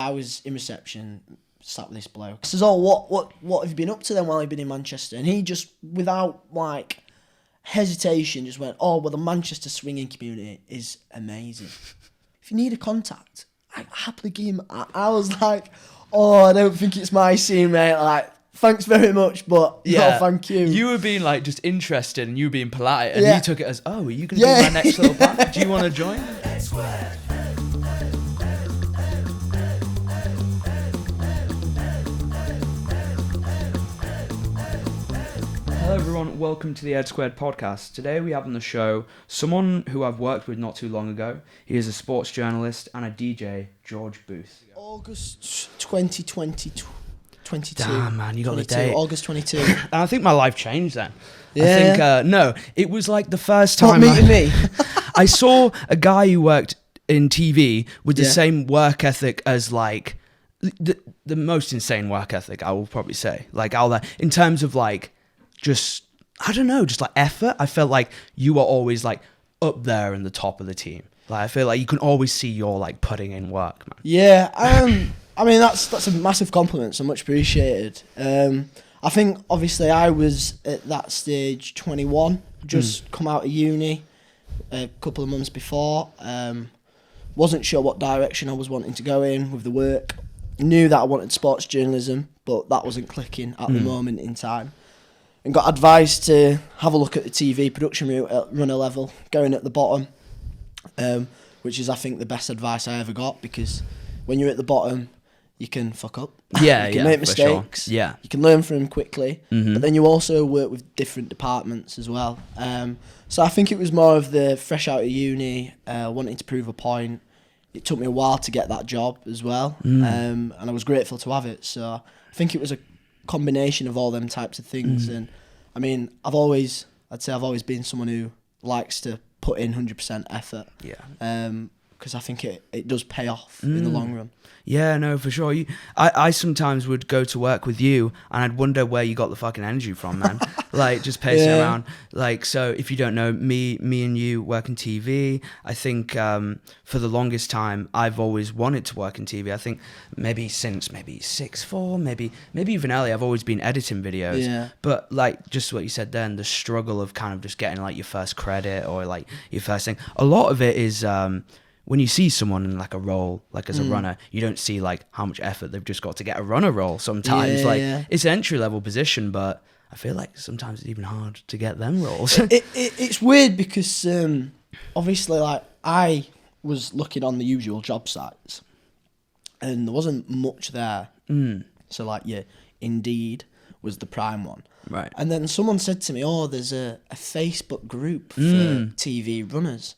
I was in reception, sat with this bloke. I says, "Oh, what have you been up to then while you've been in Manchester?" And he just, without like hesitation, just went, "Oh, well, the Manchester swinging community is amazing. If you need a contact, I happily give him." I was like, "Oh, I don't think it's my scene, mate. Like, thanks very much, but no, thank you." You were being like just interested and you were being polite, and you took it as, "Oh, are you going to be my next little band? Do you want to join?" Hello everyone, welcome to the Ed Squared podcast. Today we have on the show someone who I've worked with not too long ago. He is a sports journalist and a DJ, George Booth. August 2022. Damn, man, you got the date. August 22. And I think my life changed then. Yeah. I think, no, it was like the first time Not meeting me. I saw a guy who worked in TV with the same work ethic as like the most insane work ethic, I will probably say. Like, in terms of like, just, I don't know, just like effort. I felt like you were always like up there in the top of the team. Like, I feel like you can always see you're like putting in work, man. Yeah, I mean, that's a massive compliment, so much appreciated. I think, obviously, I was at that stage 21, just come out of uni a couple of months before. Wasn't sure what direction I was wanting to go in with the work. Knew that I wanted sports journalism, but that wasn't clicking at the moment in time. And got advised to have a look at the TV production route at runner level, going at the bottom, which is, I think, the best advice I ever got, because when you're at the bottom, you can fuck up. Yeah, you can make mistakes. Sure. Yeah. You can learn from them quickly. But then you also work with different departments as well. So I think it was more of the fresh out of uni, wanting to prove a point. It took me a while to get that job as well. And I was grateful to have it. So I think it was a combination of all them types of things. And I mean, I'd say I've always been someone who likes to put in 100% effort. Yeah. Because I think it does pay off in the long run. Yeah, no, for sure. I sometimes would go to work with you and I'd wonder where you got the fucking energy from, man. Like, just pacing around. Like, so if you don't know, me and you work in TV. I think for the longest time, I've always wanted to work in TV. I think maybe since sixth form, maybe even earlier, I've always been editing videos. Yeah. But like, just what you said then, the struggle of kind of just getting like your first credit or like your first thing. A lot of it is... when you see someone in like a role, like as a runner, you don't see like how much effort they've just got to get a runner role sometimes. It's an entry level position, but I feel like sometimes it's even hard to get them roles. It's weird because obviously, like, I was looking on the usual job sites and there wasn't much there. So like, yeah, Indeed was the prime one. Right. And then someone said to me, "Oh, there's a Facebook group for TV runners."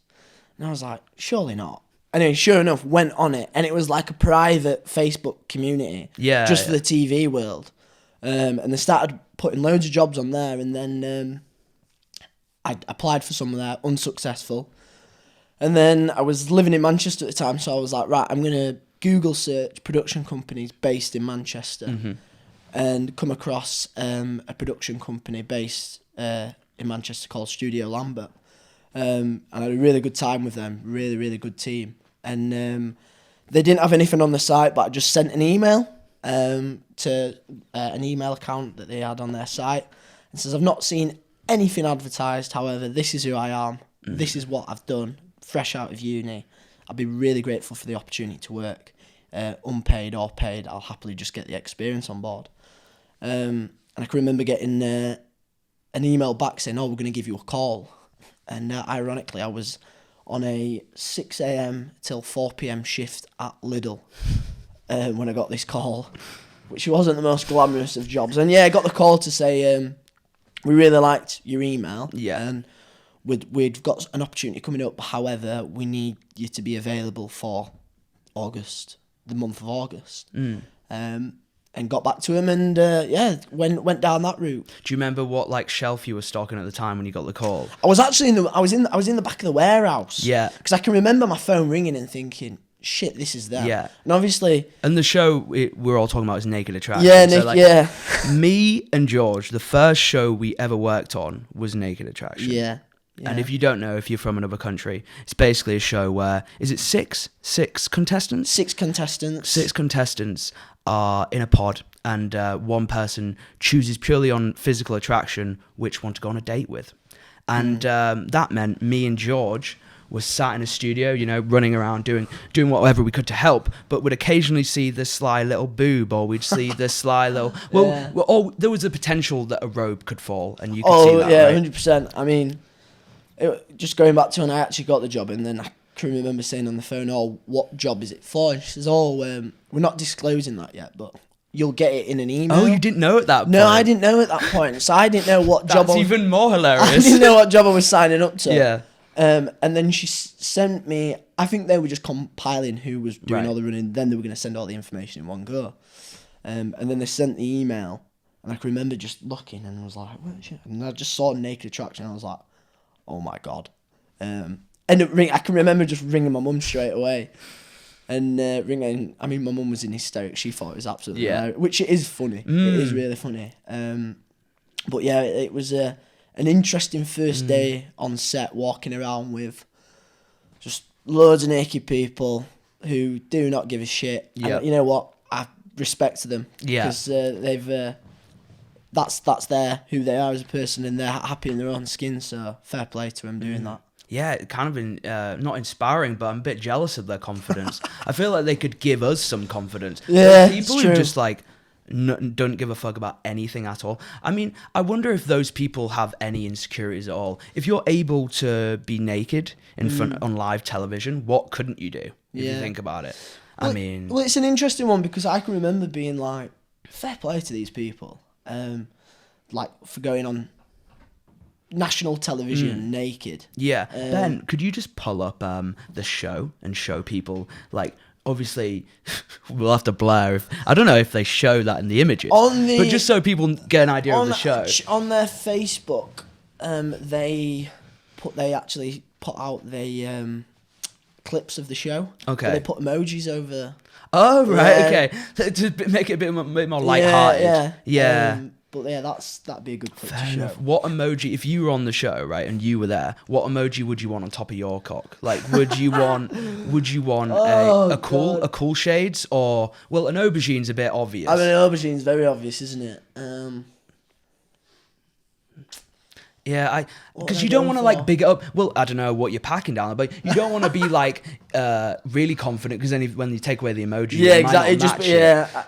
And I was like, surely not. And then sure enough, went on it. And it was like a private Facebook community. Just for the TV world. And they started putting loads of jobs on there. And then I applied for some of there, unsuccessful. And then I was living in Manchester at the time. So I was like, right, I'm going to Google search production companies based in Manchester. And come across a production company based in Manchester called Studio Lambert. And I had a really good time with them, really, really good team. And they didn't have anything on the site, but I just sent an email to an email account that they had on their site. And says, "I've not seen anything advertised, however, this is who I am, this is what I've done, fresh out of uni. I'd be really grateful for the opportunity to work, unpaid or paid, I'll happily just get the experience on board." And I can remember getting an email back saying, "Oh, we're going to give you a call." And ironically, I was on a 6 a.m. till 4 p.m. shift at Lidl when I got this call, which wasn't the most glamorous of jobs. And yeah, I got the call to say, "We really liked your email. Yeah. And we've got an opportunity coming up. However, we need you to be available for August, the month of August." And got back to him and went down that route. Do you remember what like shelf you were stocking at the time when you got the call? I was actually in the back of the warehouse. Yeah. Because I can remember my phone ringing and thinking, shit, this is them. Yeah. And obviously... And the show we're all talking about is Naked Attraction. Yeah, me and George, the first show we ever worked on was Naked Attraction. Yeah. And if you don't know, if you're from another country, it's basically a show where, is it six contestants? 6 contestants. 6 contestants are in a pod, and one person chooses purely on physical attraction which one to go on a date with. And that meant me and George was sat in a studio, you know, running around doing whatever we could to help, but would occasionally see the sly little boob, or we'd see the sly little... Or there was a potential that a robe could fall, and you could see that, yeah, right? 100%. I mean, just going back to when I actually got the job, and then I can remember saying on the phone, what job is it for? And she says, we're not disclosing that yet, but you'll get it in an email. Oh, you didn't know at that point? No, I didn't know at that point, so I didn't know what job... That's even more hilarious. I didn't know what job I was signing up to. Yeah. And then she sent me, I think they were just compiling who was doing all the running, then they were going to send all the information in one go. And then they sent the email, and I can remember just looking and was like, what is it? And I just saw Naked Attraction, and I was like, oh my God. I can remember just ringing my mum straight away. And ringing, I mean, my mum was in hysterics. She thought it was absolutely hilarious, which it is funny. It is really funny. But yeah, it was an interesting first day on set, walking around with just loads of naked people who do not give a shit. Yeah. And you know what? I respect them. Yeah. Because they've that's who they are as a person, and they're happy in their own skin. So fair play to them doing that. Yeah, kind of not inspiring, but I'm a bit jealous of their confidence. I feel like they could give us some confidence. Yeah, people who just like don't give a fuck about anything at all. I mean, I wonder if those people have any insecurities at all. If you're able to be naked in front on live television, what couldn't you do if you think about it? Well, it's an interesting one, because I can remember being like, fair play to these people, like for going on national television naked. Yeah. Ben, could you just pull up the show and show people, like, obviously we'll have to blur I don't know if they show that in the images, but just so people get an idea of the show. On their Facebook, they actually put out the clips of the show. Okay. So they put emojis over. Oh right, okay. To make it a bit more lighthearted. Yeah. But yeah, that'd be a good clip to show. Enough. What emoji, if you were on the show, right, and you were there, what emoji would you want on top of your cock? Like, would you want a cool shades, or, well, an aubergine's a bit obvious. I mean, an aubergine's very obvious, isn't it? Yeah, because you don't want to like big it up. Well, I don't know what you're packing down, but you don't want to be like really confident, because then when you take away the emoji, exactly.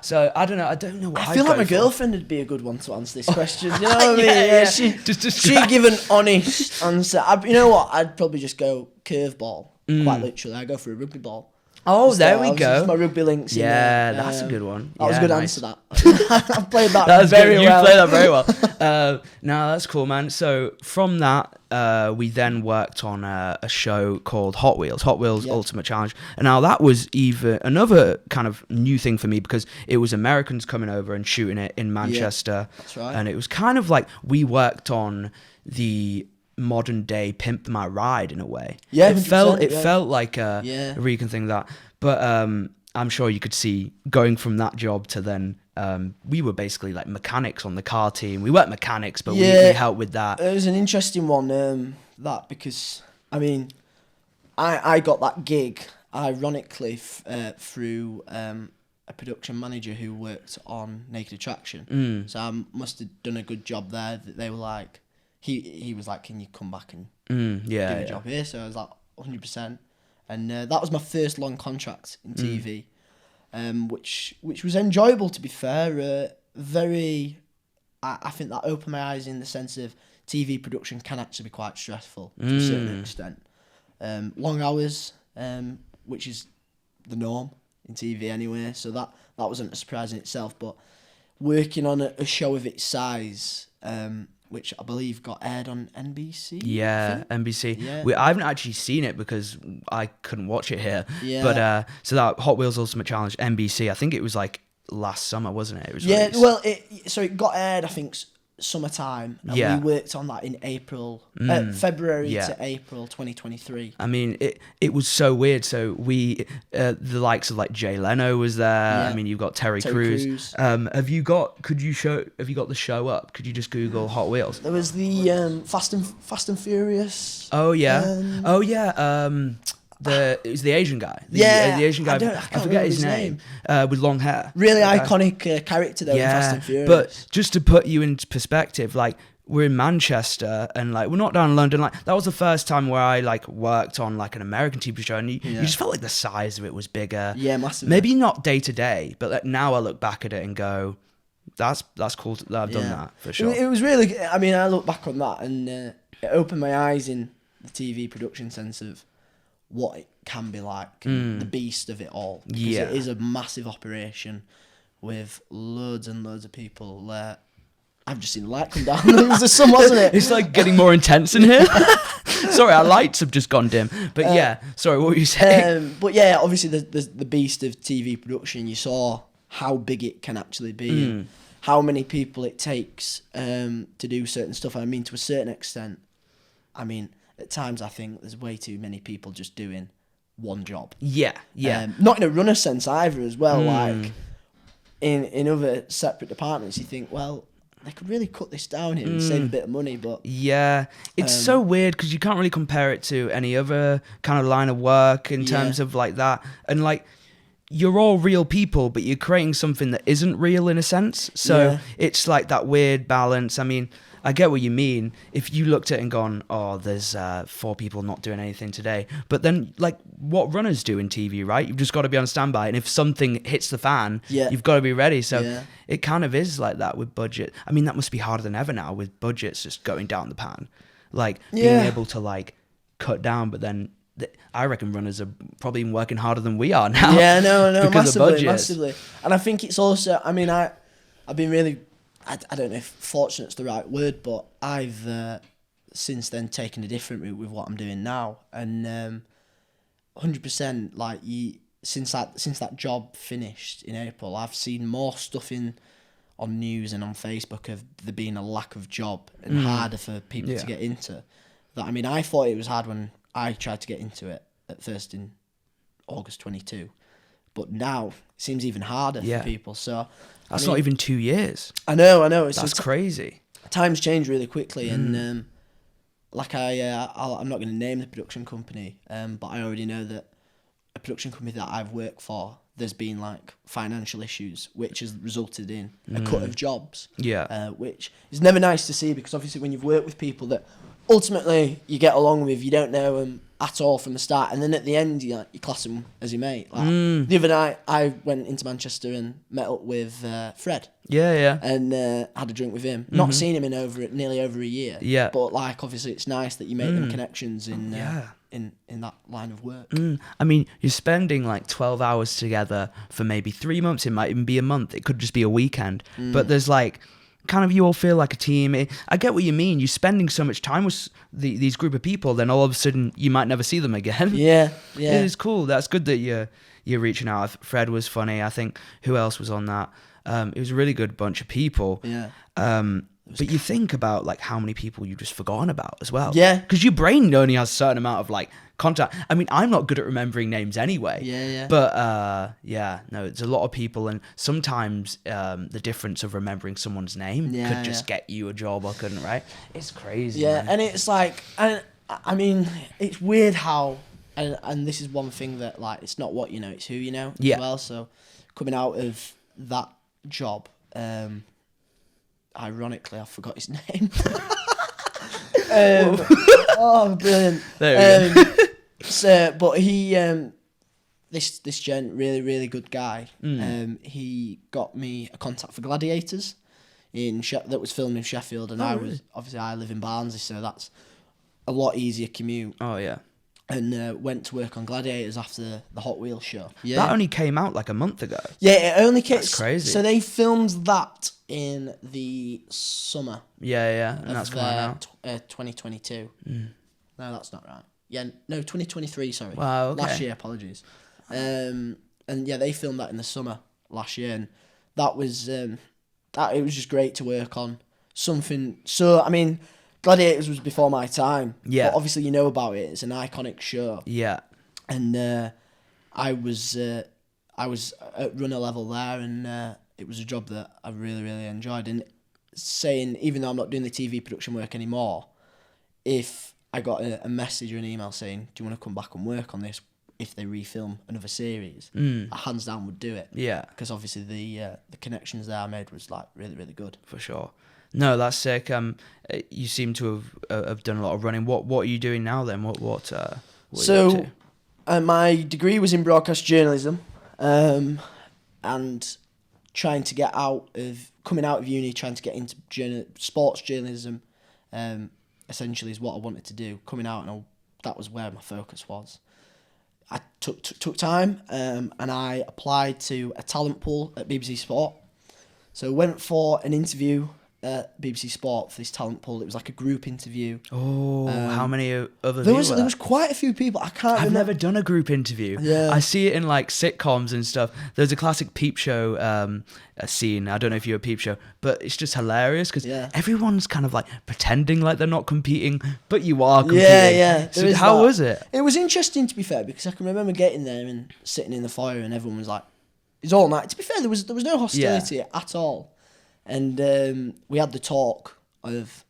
So I don't know. What I feel like my girlfriend would be a good one to answer this question. You know what I mean? Yeah. She'd give an honest answer. You know what? I'd probably just go curveball. Quite literally, I go for a rugby ball. Oh, there we go. My rugby links. Yeah, that's a good one. That was a good answer. That I played that. Very well. You played that very well. No, that's cool, man. So from that, we then worked on a show called Hot Wheels Ultimate Challenge, and now that was even another kind of new thing for me, because it was Americans coming over and shooting it in Manchester. Yeah, that's right. And it was kind of like we worked on the modern day Pimp My Ride in a way. Yeah, it felt like a recon thing, that, but I'm sure you could see going from that job to then we were basically like mechanics on the car team. We weren't mechanics, but we helped with that. It was an interesting one, that, because I mean, I got that gig ironically through a production manager who worked on Naked Attraction. So I must have done a good job there. That they were like, he was like, can you come back and give a job here? So I was like, 100%. And that was my first long contract in TV, which was enjoyable, to be fair. I think that opened my eyes in the sense of TV production can actually be quite stressful to a certain extent. Long hours, which is the norm in TV anyway, so that wasn't a surprise in itself. But working on a show of its size, which I believe got aired on NBC. Yeah, NBC. Yeah. I haven't actually seen it because I couldn't watch it here. Yeah. But so that Hot Wheels Ultimate Challenge, NBC, I think it was like last summer, wasn't it? It was released. Well, it got aired, I think, summertime, and Yeah. we worked on that in February to April 2023. I mean, it was so weird. So we, the likes of like Jay Leno was there. Yeah. I mean, you've got Terry Crews. Crews. Have you got the show up? Could you just Google Hot Wheels? There was the Fast and Furious. Oh yeah. It was the Asian guy. The Asian guy. I forget his name. With long hair. Really iconic character though in Fast and Furious. But just to put you into perspective, like we're in Manchester and like we're not down in London. Like that was the first time where I like worked on like an American TV show, and you just felt like the size of it was bigger. Yeah, massively. Maybe not day to day, but like, now I look back at it and go, that's cool that I've done that for sure. It was really. I mean, I look back on that and it opened my eyes in the TV production sense of what it can be like, and the beast of it all. Because it is a massive operation with loads and loads of people. I've just seen the light come down. It was the sun, wasn't it? It's like getting more intense in here. Sorry, our lights have just gone dim. But sorry, what were you saying? But yeah, obviously the beast of TV production, you saw how big it can actually be, and how many people it takes to do certain stuff. I mean, to a certain extent, I mean, at times I think there's way too many people just doing one job. Yeah. Not in a runner sense either as well. Like in other separate departments, you think, well, they could really cut this down here and save a bit of money, but yeah, it's so weird because you can't really compare it to any other kind of line of work in terms of like that, and like you're all real people, but you're creating something that isn't real in a sense. So it's like that weird balance. I mean, I get what you mean. If you looked at it and gone, oh, there's 4 people not doing anything today. But then, like, what runners do in TV, right? You've just got to be on standby. And if something hits the fan, you've got to be ready. So it kind of is like that with budget. I mean, that must be harder than ever now with budgets just going down the pan. Like, being able to, like, cut down. But then I reckon runners are probably even working harder than we are now. Yeah, no, massively. And I think it's also, I mean, I've been really... I don't know if fortunate's the right word, but I've since then taken a different route with what I'm doing now, and 100% like since that job finished in April, I've seen more stuff on news and on Facebook of there being a lack of job and harder for people to get into. That I mean, I thought it was hard when I tried to get into it at first in August 22, but now it seems even harder for people. So. That's not even 2 years. I know. That's crazy. Times change really quickly, and like I'm not going to name the production company, but I already know that a production company that I've worked for, there's been like financial issues, which has resulted in a cut of jobs. Yeah. Which is never nice to see, because obviously when you've worked with people that ultimately you get along with, you don't know them at all from the start, and then at the end you class them as your mate. Like the other night I went into Manchester and met up with Fred. And had a drink with him. Not seen him in nearly over a year. Yeah. But like obviously it's nice that you make them connections in that line of work. I mean, you're spending like 12 hours together for maybe 3 months. It might even be a month. It could just be a weekend. But there's like kind of, you all feel like a team. I get what you mean. You're spending so much time with these group of people, then all of a sudden you might never see them again. Yeah. It is cool. That's good that you're reaching out. Fred was funny. I think who else was on that? It was a really good bunch of people. Yeah. But you think about like how many people you've just forgotten about as well. Yeah. Because your brain only has a certain amount of like contact. I mean, I'm not good at remembering names anyway. Yeah. But no, it's a lot of people, and sometimes the difference of remembering someone's name could just get you a job or couldn't, right? It's crazy. Yeah, man. And it's like, and I mean, it's weird how, and this is one thing that like, it's not what you know, it's who you know as well. So coming out of that job, ironically, I forgot his name. Oh, brilliant! There we go. So, but he, this gent, really good guy. He got me a contact for Gladiators that was filmed in Sheffield, and I live in Barnsley, so that's a lot easier commute. Oh yeah. And went to work on Gladiators after the Hot Wheels show. Yeah. That only came out like a month ago. Yeah, it only came. That's crazy. So they filmed that in the summer. Yeah, and that's coming out. 2022. No, that's not right. Yeah, no, 2023. Sorry. Wow. Okay. Last year. Apologies. And yeah, they filmed that in the summer last year, and that was it was just great to work on. something. So I mean, Gladiators was before my time. Yeah. But obviously you know about it. It's an iconic show. Yeah. And I was at runner level there, and it was a job that I really, really enjoyed. And saying, even though I'm not doing the TV production work anymore, if I got a message or an email saying, do you want to come back and work on this if they refilm another series, I hands down would do it. Yeah. Because obviously the connections that I made was like really, really good. For sure. No, that's sick. You seem to have done a lot of running. What are you doing now then? What are you up to? My degree was in broadcast journalism, and trying to get coming out of uni, trying to get into sports journalism, essentially is what I wanted to do. Coming out, and that was where my focus was. I took time, and I applied to a talent pool at BBC Sport. So went for an interview at BBC Sport for this talent pool. It was like a group interview. Oh, how many other there was quite a few people. I've never done a group interview. Yeah. I see it in like sitcoms and stuff. There's a classic Peep Show a scene. I don't know if you're a Peep Show, but it's just hilarious because everyone's kind of like pretending like they're not competing, but you are competing. Yeah. So how was it? It was interesting, to be fair, because I can remember getting there and sitting in the foyer and everyone was like, it's all night. To be fair, there was no hostility at all. And we had the talk of,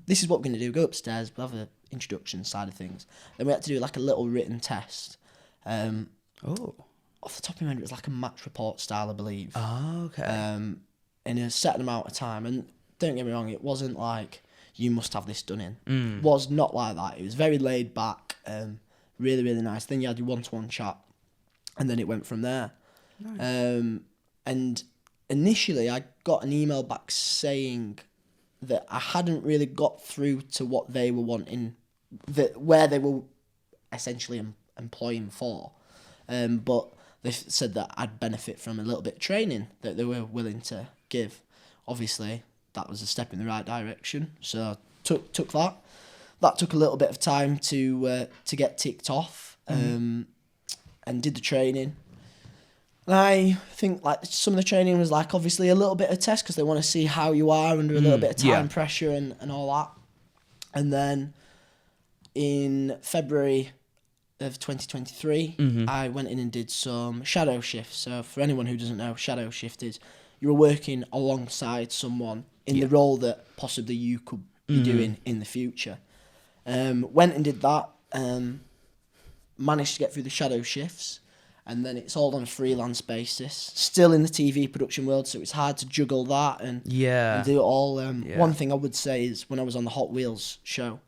this is what we're going to do. Go upstairs, we'll have an introduction side of things. Then we had to do like a little written test. Off the top of my head, it was like a match report style, I believe. Oh, okay. In a certain amount of time. And don't get me wrong, it wasn't like, you must have this done in. It was not like that. It was very laid back, really, really nice. Then you had your one-to-one chat, and then it went from there. Nice. And initially, I got an email back saying that I hadn't really got through to what they were wanting, where they were essentially employing for. But they said that I'd benefit from a little bit of training that they were willing to give. Obviously, that was a step in the right direction, so I took that. That took a little bit of time to get ticked off, and did the training. And I think like some of the training was like obviously a little bit of test because they want to see how you are under a little bit of time pressure and all that. And then in February of 2023, I went in and did some shadow shifts. So for anyone who doesn't know, shadow shift is you're working alongside someone in the role that possibly you could be doing in the future. Went and did that, managed to get through the shadow shifts. And then it's all on a freelance basis. Still in the TV production world, so it's hard to juggle that and do it all. One thing I would say is when I was on the Hot Wheels show,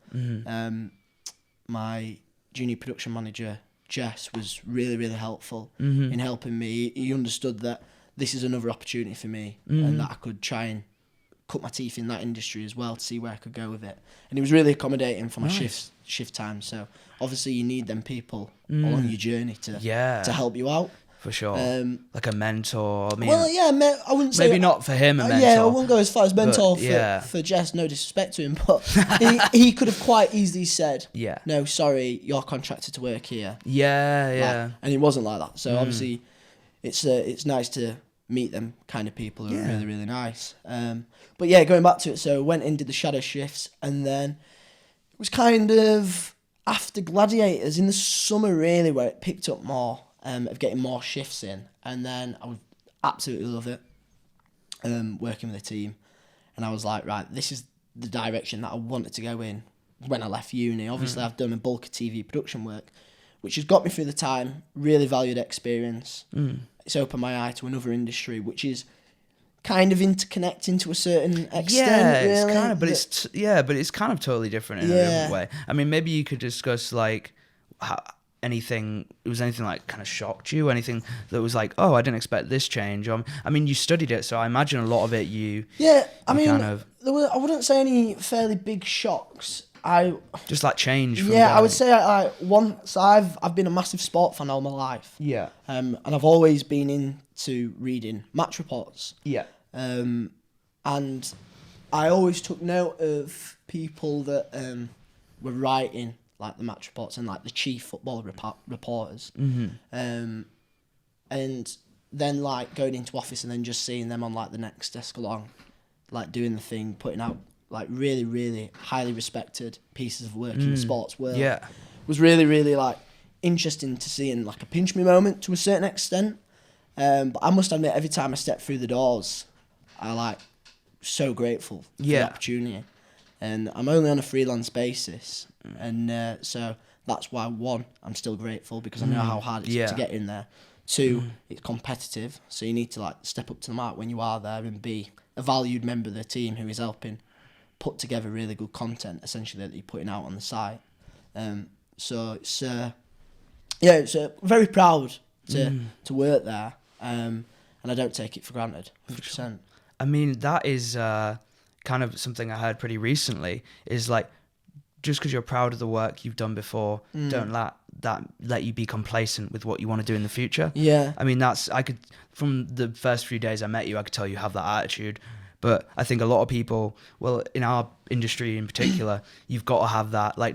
my junior production manager, Jess, was really, really helpful in helping me. He understood that this is another opportunity for me and that I could try and cut my teeth in that industry as well to see where I could go with it. And he was really accommodating for my shift time. So obviously you need them people along your journey to help you out. For sure. Like a mentor. I mean, well, yeah, I wouldn't say... Maybe not for him a mentor. Yeah, I wouldn't go as far as mentor for Jess, no disrespect to him, but he could have quite easily said, no, sorry, you're contracted to work here. Yeah. And he wasn't like that. So obviously it's nice to meet them kind of people who are really, really nice. But yeah, going back to it, so went in, did the shadow shifts, and then it was kind of after Gladiators in the summer really where it picked up more, of getting more shifts in, and then I would absolutely love it, working with a team, and I was like, right, this is the direction that I wanted to go in when I left uni. Obviously I've done a bulk of TV production work, which has got me through the time, really valued experience. It's opened my eye to another industry, which is kind of interconnecting to a certain extent. Yeah, really. it's kind of, but it's kind of totally different in a different way. I mean, maybe you could discuss like how anything like kind of shocked you, anything that was like, oh, I didn't expect this change. I mean, you studied it, so I imagine a lot of it there were, I wouldn't say any fairly big shocks. Just like change. From I would say I've been a massive sport fan all my life. Yeah. And I've always been into reading match reports. Yeah. And I always took note of people that were writing like the match reports and like the chief football reporters. And then like going into office and then just seeing them on like the next desk along, like doing the thing, putting out like really, really highly respected pieces of work in the sports world. Yeah. Was really, really like interesting to see, and like a pinch me moment to a certain extent. But I must admit, every time I step through the doors, I like so grateful for the opportunity. And I'm only on a freelance basis, and so that's why, one, I'm still grateful because I know how hard it is to get in there. Two, it's competitive, so you need to like step up to the mark when you are there and be a valued member of the team who is helping put together really good content, essentially, that you're putting out on the site. So it's it's very proud to work there, and I don't take it for granted, 100%. I mean, that is kind of something I heard pretty recently, is like, just because you're proud of the work you've done before, don't let you be complacent with what you want to do in the future. Yeah. I mean, from the first few days I met you, I could tell you have that attitude. But I think a lot of people, well, in our industry in particular, you've got to have that. Like,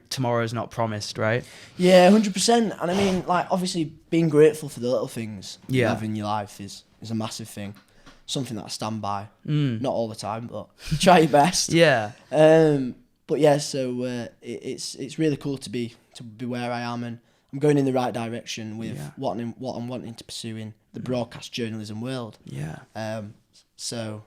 tomorrow's not promised, right? Yeah, 100%. And I mean, like, obviously, being grateful for the little things you have in your life is a massive thing. Something that I stand by. Not all the time, but try your best. Yeah. But yeah, so it's really cool to be where I am, and I'm going in the right direction with what I'm wanting to pursue in the broadcast journalism world. Yeah. So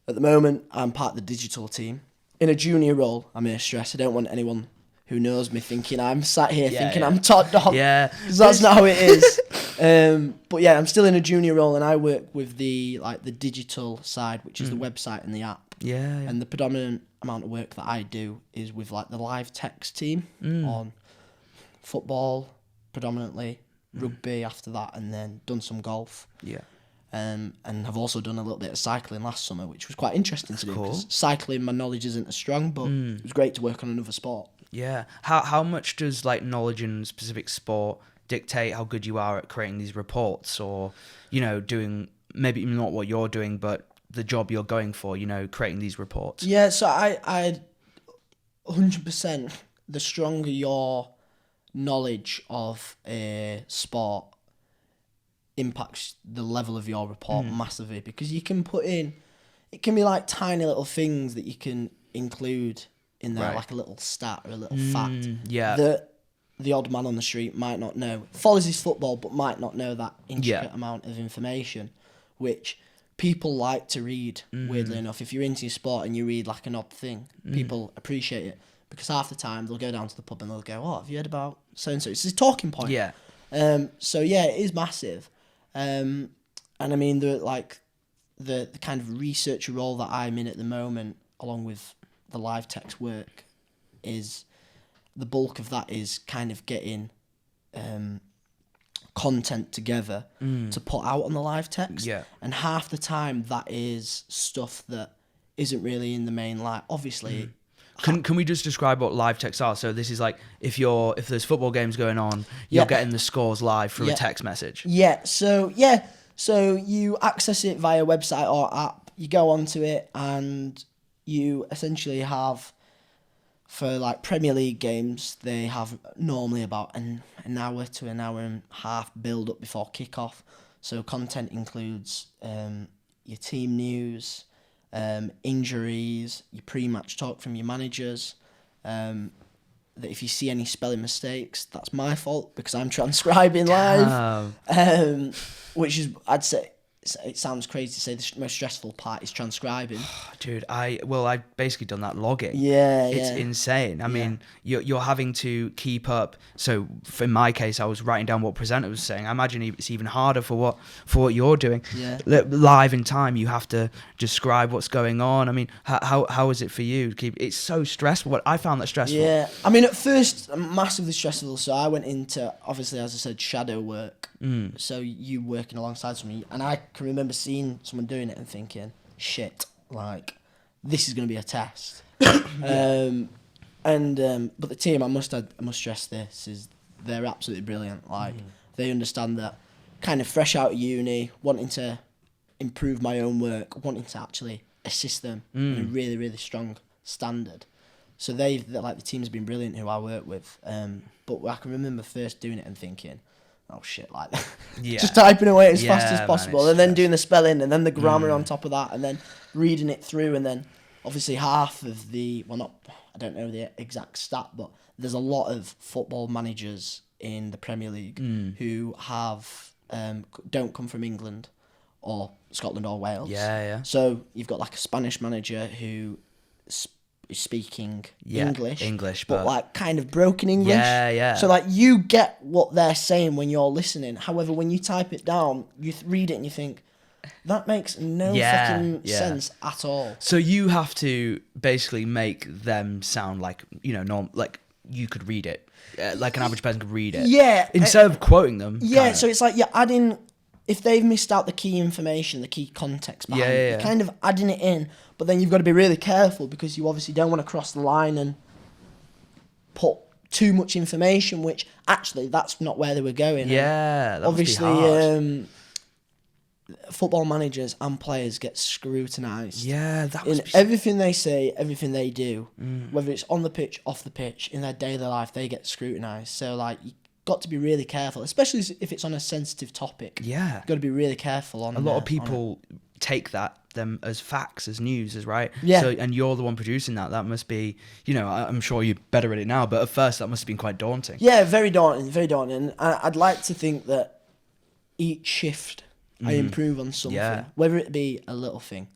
at the moment, I'm part of the digital team in a junior role. I may stress. I don't want anyone who knows me thinking I'm sat here thinking I'm top dog. Yeah, because that's not how it is. But yeah, I'm still in a junior role, and I work with the digital side, which is the website and the app. Yeah. And the predominant amount of work that I do is with like the live text team on football, predominantly rugby after that, and then done some golf. Yeah. And I've also done a little bit of cycling last summer, which was quite interesting to do. Cool. 'Cause cycling, my knowledge isn't as strong, but it was great to work on another sport. Yeah. How much does like knowledge in specific sport dictate how good you are at creating these reports, or, you know, doing maybe not what you're doing, but the job you're going for, you know, creating these reports? Yeah, so I 100%, the stronger your knowledge of a sport impacts the level of your report massively, because you can put in, it can be like tiny little things that you can include in there, like a little stat or a little fact that the odd man on the street might not know. Follows his football, but might not know that intricate amount of information, which people like to read, weirdly enough. If you're into your sport and you read like an odd thing, people appreciate it, because half the time they'll go down to the pub and they'll go, "Oh, have you heard about so-and-so?" It's a talking point. Yeah. So yeah, it is massive. And I mean, the kind of researcher role that I'm in at the moment, along with the live text work, is the bulk of that is kind of getting content together to put out on the live text. Yeah. And half the time that is stuff that isn't really in the main light. Obviously. Can we just describe what live texts are? So this is like, if there's football games going on, you're getting the scores live through a text message. Yeah. So you access it via website or app. You go onto it and you essentially have, for like Premier League games, they have normally about an hour to an hour and a half build up before kickoff. So content includes your team news, injuries, your pre-match talk from your managers. That if you see any spelling mistakes, that's my fault because I'm transcribing live. Which is, I'd say, it sounds crazy to say the most stressful part is transcribing. Dude, I basically done that logging. It's insane. I mean, you're having to keep up. So in my case, I was writing down what presenter was saying. I imagine it's even harder for what you're doing. Yeah. Live in time, you have to describe what's going on. I mean, how is it for you? It's so stressful. I found that stressful. Yeah. I mean, at first, massively stressful. So I went into, obviously, as I said, shadow work. So you working alongside someone, and I can remember seeing someone doing it and thinking, shit, like, this is going to be a test. But the team, I must stress this, is they're absolutely brilliant. Like, they understand that, kind of fresh out of uni, wanting to improve my own work, wanting to actually assist them in a really, really strong standard. So the team's been brilliant who I work with. But I can remember first doing it and thinking, oh shit, like that. Yeah. Just typing away as fast as man, possible, it's and then stress. doing the spelling, and then the grammar on top of that, and then reading it through, and then obviously half of the, well, not, I don't know the exact stat, but there's a lot of football managers in the Premier League who have don't come from England or Scotland or Wales. Yeah. So you've got like a Spanish manager who is speaking English, but like kind of broken English. Yeah. So like you get what they're saying when you're listening. However, when you type it down, you read it and you think, that makes no fucking sense at all. So you have to basically make them sound like, like you could read it, like an average person could read it. Yeah. Instead of quoting them. Yeah, kinda. so it's like you're adding, if they've missed out the key information, the key context behind it, you're kind of adding it in, but then you've got to be really careful because you obviously don't want to cross the line and put too much information, which actually that's not where they were going. Yeah, that obviously, must be hard. Football managers and players get scrutinised. Yeah, that in must be everything they say, everything they do, whether it's on the pitch, off the pitch, in their daily life, they get scrutinised. So like, you got to be really careful, especially if it's on a sensitive topic. Yeah, You've got to be really careful on. A lot of people take them as facts, as news, as right. Yeah. So, and you're the one producing that. That must be, I'm sure you're better at it now, but at first that must have been quite daunting. Yeah, very daunting, very daunting. I'd like to think that each shift I improve on something, whether it be a little thing.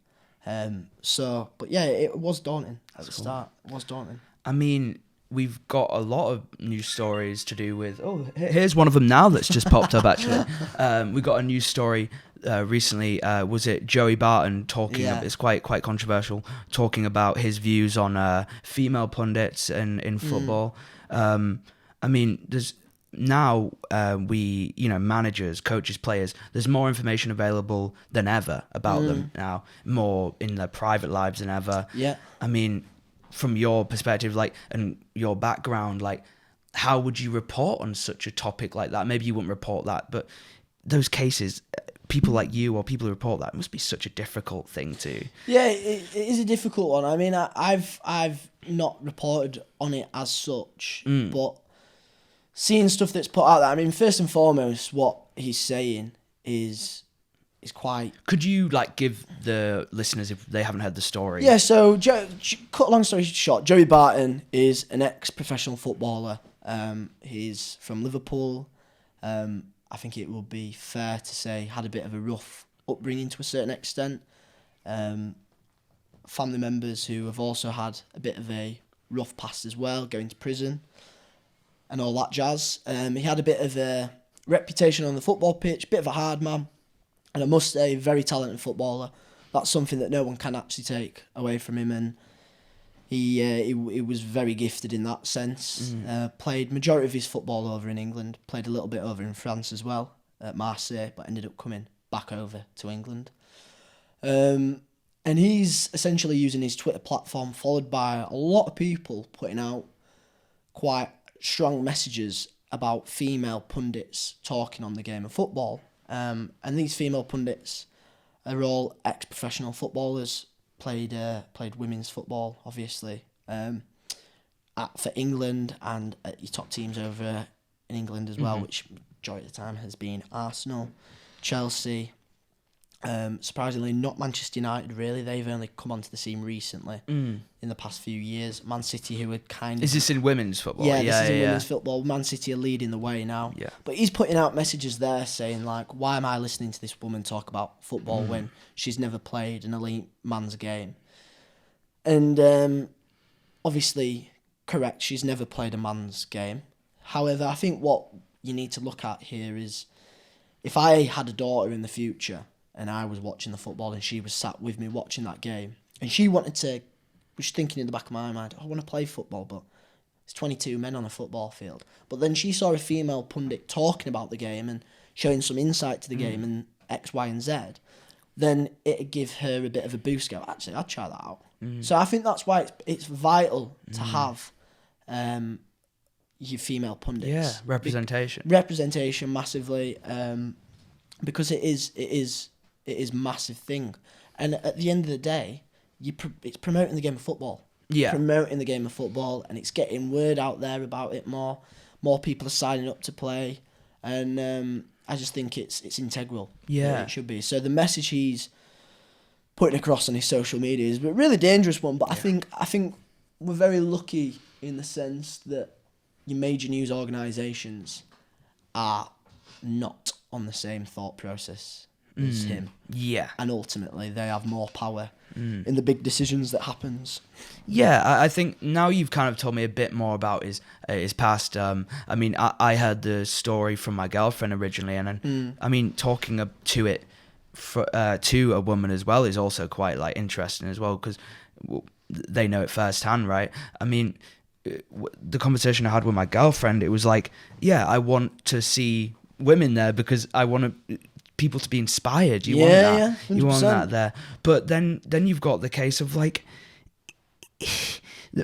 But yeah, it was daunting at the start. It was daunting. I mean, we've got a lot of news stories to do with. Oh, here's one of them now that's just popped up. Actually, we got a news story recently. Was it Joey Barton talking? Yeah. It's quite controversial, talking about his views on female pundits in football. I mean, there's. Now we managers, coaches, players, there's more information available than ever about them now, more in their private lives than ever. Yeah. I mean, from your perspective, like, and your background, like, how would you report on such a topic like that? Maybe you wouldn't report that, but those cases, people like you or people who report that, it must be such a difficult thing to. Yeah, it is a difficult one. I mean, I've not reported on it as such, but seeing stuff that's put out there, I mean, first and foremost, what he's saying is quite. Could you like give the listeners, if they haven't heard the story? Yeah. So, cut a long story short, Joey Barton is an ex-professional footballer. He's from Liverpool. I think it will be fair to say had a bit of a rough upbringing to a certain extent. Family members who have also had a bit of a rough past as well, going to prison and all that jazz. He had a bit of a reputation on the football pitch, bit of a hard man, and I must say, very talented footballer. That's something that no one can actually take away from him, and he was very gifted in that sense. Played majority of his football over in England, played a little bit over in France as well, at Marseille, but ended up coming back over to England. And he's essentially using his Twitter platform, followed by a lot of people putting out quite strong messages about female pundits talking on the game of football. And these female pundits are all ex-professional footballers, played women's football, obviously, for England and at your top teams over in England as well, which majority of the time has been Arsenal, Chelsea. Surprisingly, not Manchester United, really. They've only come onto the scene recently in the past few years. Man City, who are kind of... Is this in women's football? Yeah, this is in women's football. Man City are leading the way now. Yeah. But he's putting out messages there saying, like, why am I listening to this woman talk about football when she's never played an elite man's game? And obviously, correct, she's never played a man's game. However, I think what you need to look at here is, if I had a daughter in the future and I was watching the football and she was sat with me watching that game and she wanted to, was thinking in the back of my mind, I want to play football, but it's 22 men on a football field. But then she saw a female pundit talking about the game and showing some insight to the game and X, Y, and Z, then it'd give her a bit of a boost. Go, actually, I'd try that out. So I think that's why it's vital to have your female pundits. Yeah, representation. Representation massively, because it is a massive thing, and at the end of the day, it's promoting the game of football. Yeah, promoting the game of football, and it's getting word out there about it more. More people are signing up to play. and I just think it's integral. Yeah. It should be. So the message he's putting across on his social media is a really dangerous one, but I think we're very lucky in the sense that your major news organisations are not on the same thought process as him. Yeah. And ultimately, they have more power in the big decisions that happens. Yeah, I think now you've kind of told me a bit more about his past. I mean, I heard the story from my girlfriend originally, and then, I mean, talking to it to a woman as well is also quite like interesting as well, because they know it firsthand, right? I mean, the conversation I had with my girlfriend, it was like, yeah, I want to see women there because I want people to be inspired. You want that. Yeah, you want that there. But then you've got the case of like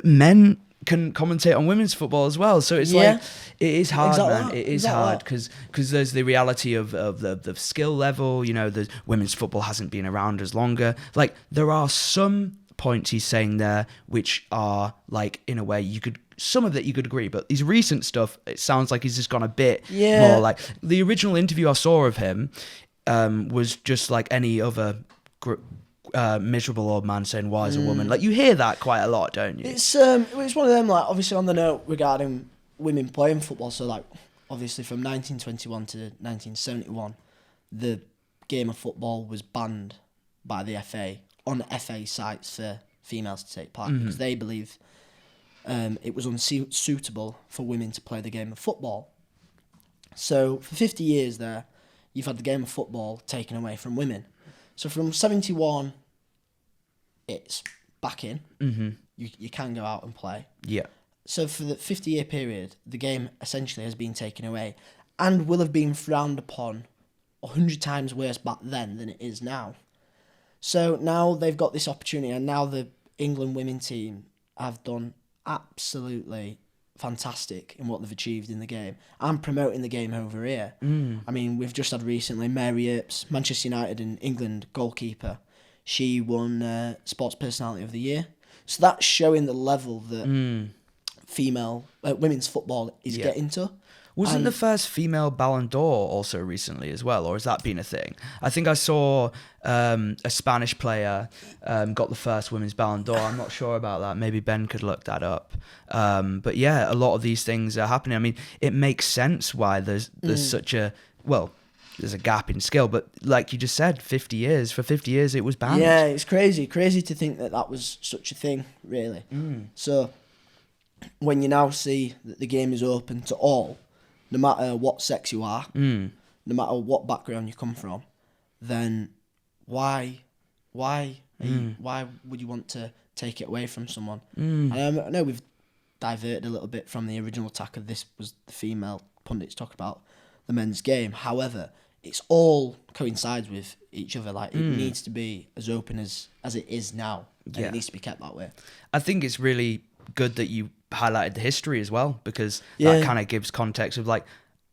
men can commentate on women's football as well. So it's like, it is hard, man. It is hard because there's the reality of the skill level. You know, the women's football hasn't been around as longer. Like, there are some points he's saying there which are like, in a way, some of it you could agree, but his recent stuff, it sounds like he's just gone a bit more like, the original interview I saw of him was just like any other miserable old man saying, why is a woman? Like, you hear that quite a lot, don't you? It's one of them, like, obviously on the note regarding women playing football, so like, obviously from 1921 to 1971, the game of football was banned by the FA on FA sites for females to take part, because they believe it was unsuitable for women to play the game of football. So for 50 years there, you've had the game of football taken away from women. So from 71, it's back in. You can go out and play. Yeah. So for the 50-year period, the game essentially has been taken away and will have been frowned upon 100 times worse back then than it is now. So now they've got this opportunity, and now the England women team have done absolutely fantastic in what they've achieved in the game and promoting the game over here. I mean, we've just had recently Mary Earps, Manchester United and England goalkeeper. She won Sports Personality of the Year. So that's showing the level that women's football is getting to. Wasn't the first female Ballon d'Or also recently as well, or has that been a thing? I think I saw a Spanish player got the first women's Ballon d'Or. I'm not sure about that. Maybe Ben could look that up. But yeah, a lot of these things are happening. I mean, it makes sense why there's such a, well, there's a gap in skill, but like you just said, 50 years. For 50 years, it was banned. Yeah, it's crazy to think that was such a thing, really. So when you now see that the game is open to all, no matter what sex you are, no matter what background you come from, then why would you want to take it away from someone? And I know we've diverted a little bit from the original tack of this was the female pundits talk about the men's game. However, it's all coincides with each other. Like, it needs to be as open as it is now, and it needs to be kept that way. I think it's really good that you highlighted the history as well, because that kind of gives context of like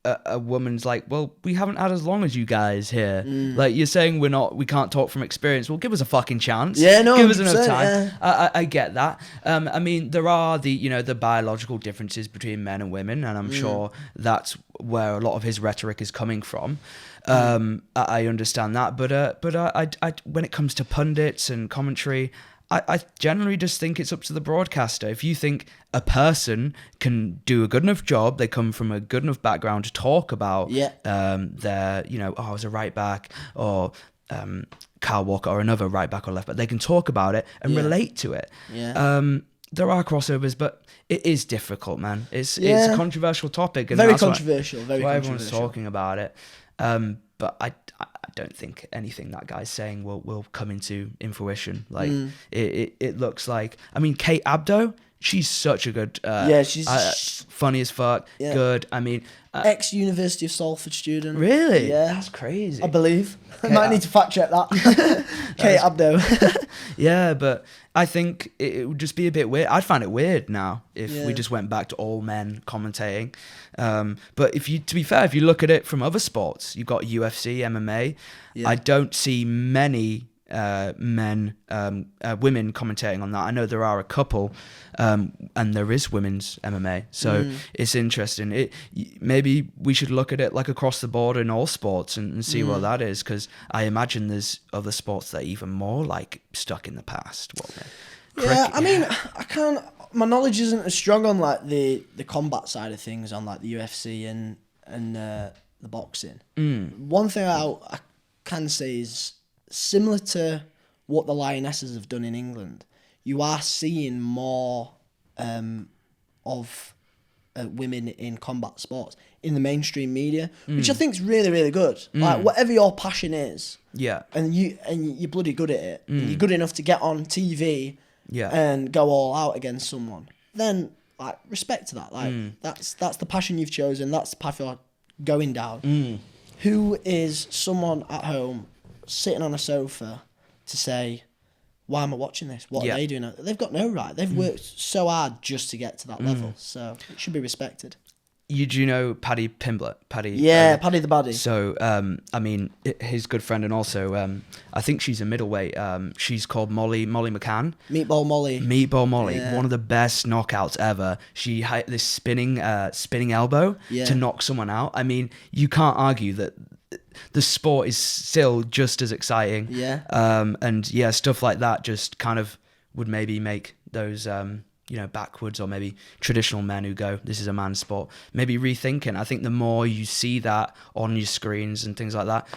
a woman's like, well, we haven't had as long as you guys here. Like, you're saying we can't talk from experience. Well, give us a fucking chance. Yeah, no, give us enough time. Yeah. I get that. I mean, there are the biological differences between men and women, and I'm sure that's where a lot of his rhetoric is coming from. I understand that, but I when it comes to pundits and commentary, I generally just think it's up to the broadcaster. If you think a person can do a good enough job, they come from a good enough background to talk about their, I was a right back, or Kyle Walker, or another right back or left back, they can talk about it and relate to it. There are crossovers, but it is difficult, man. It's a controversial topic. And very controversial. Everyone's talking about it. But I don't think anything that guy's saying will come into fruition. Like, it looks like, I mean, Kate Abdo, she's such a good, she's funny as fuck, good. I mean, ex-University of Salford student. Really? Yeah. That's crazy. I believe. I might need to fact check that. Kate Abdo. Yeah, but I think it would just be a bit weird. I'd find it weird now if we just went back to all men commentating. But to be fair, if you look at it from other sports, you've got UFC, MMA. I don't see many women commentating on that. I know there are a couple, and there is women's MMA, so it's interesting. Maybe we should look at it like across the board in all sports and see what that is, because I imagine there's other sports that are even more like stuck in the past. I mean, I can't. My knowledge isn't as strong on like the combat side of things, on like the UFC and the boxing. One thing I can say is, similar to what the Lionesses have done in England, you are seeing more of women in combat sports in the mainstream media, which I think is really, really good. Like, whatever your passion is, and you're bloody good at it, and you're good enough to get on TV and go all out against someone, then like respect to that. Like that's the passion you've chosen. That's the path you're going down. Who is someone at home sitting on a sofa to say, why am I watching this? What are they doing? They've got no right. They've worked so hard just to get to that level. So it should be respected. Do you know Paddy Pimblett? Paddy Paddy the Baddie. So, I mean, his good friend, and also, I think she's a middleweight. She's called Molly McCann. Meatball Molly. Yeah. One of the best knockouts ever. She had this spinning elbow to knock someone out. I mean, you can't argue that the sport is still just as exciting. And stuff like that just kind of would maybe make those, backwards, or maybe traditional men who go, this is a man's sport, maybe rethinking. I think the more you see that on your screens and things like that,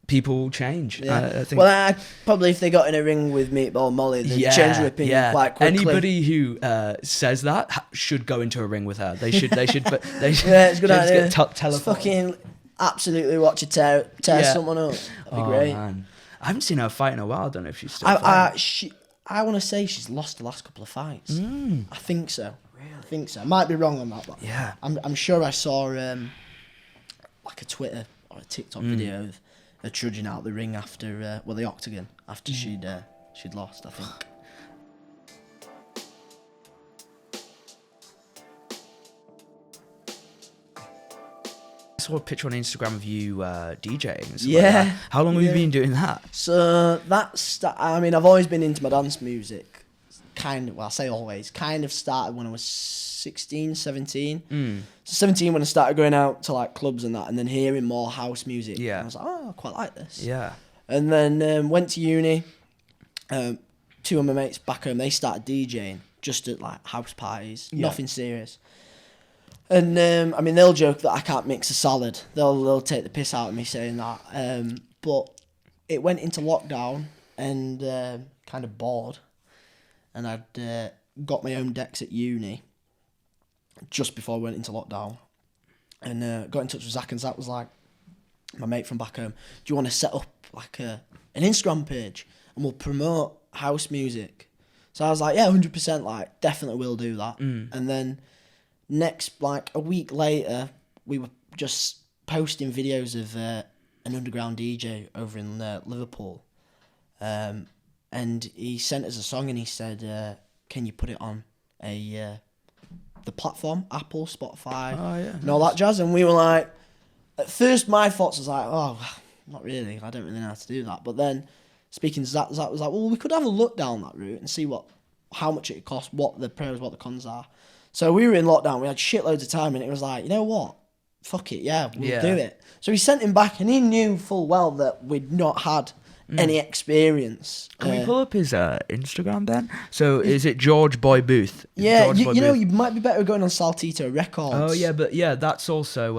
people will change. I think. Well, probably if they got in a ring with Meatball Molly, they'd change their opinion quite quickly. Anybody who says that should go into a ring with her. They should. But they should. It's a good idea. Just fucking absolutely watch her tear someone up. That'd be great. Man. I haven't seen her fight in a while. I don't know if she's still fighting. I want to say she's lost the last couple of fights. I think so. Really? I think so. I might be wrong on that, but I'm sure I saw like a Twitter or a TikTok video of her trudging out the ring after the octagon after she'd lost, I think. I saw a picture on Instagram of you DJing. And stuff like that. How long have you been doing that? So I've always been into my dance music. I say always. Kind of started when I was 16, 17. So 17 when I started going out to like clubs and that, and then hearing more house music. Yeah. And I was like, I quite like this. Yeah. And then went to uni. Two of my mates back home, they started DJing just at like house parties, nothing serious. And they'll joke that I can't mix a salad. They'll take the piss out of me saying that. But it went into lockdown and kind of bored. And I'd got my own decks at uni just before I went into lockdown. And got in touch with Zach, and Zach was like, my mate from back home, do you want to set up like an Instagram page and we'll promote house music? So I was like, yeah, 100%, like definitely will do that. And then next, like a week later, we were just posting videos of an underground DJ over in Liverpool. And he sent us a song and he said, can you put it on the platform, Apple, Spotify, and all that jazz? And we were like, at first my thoughts was like, oh, not really, I don't really know how to do that. But then speaking to Zach was like, well, we could have a look down that route and see how much it costs, what the pros, what the cons are. So we were in lockdown, we had shitloads of time, and it was like, you know what? Fuck it, we'll do it. So he sent him back, and he knew full well that we'd not had any experience. Can we pull up his Instagram then? So is it George Boy Booth? Yeah, you might be better going on Saltito Records. Oh yeah, but that's also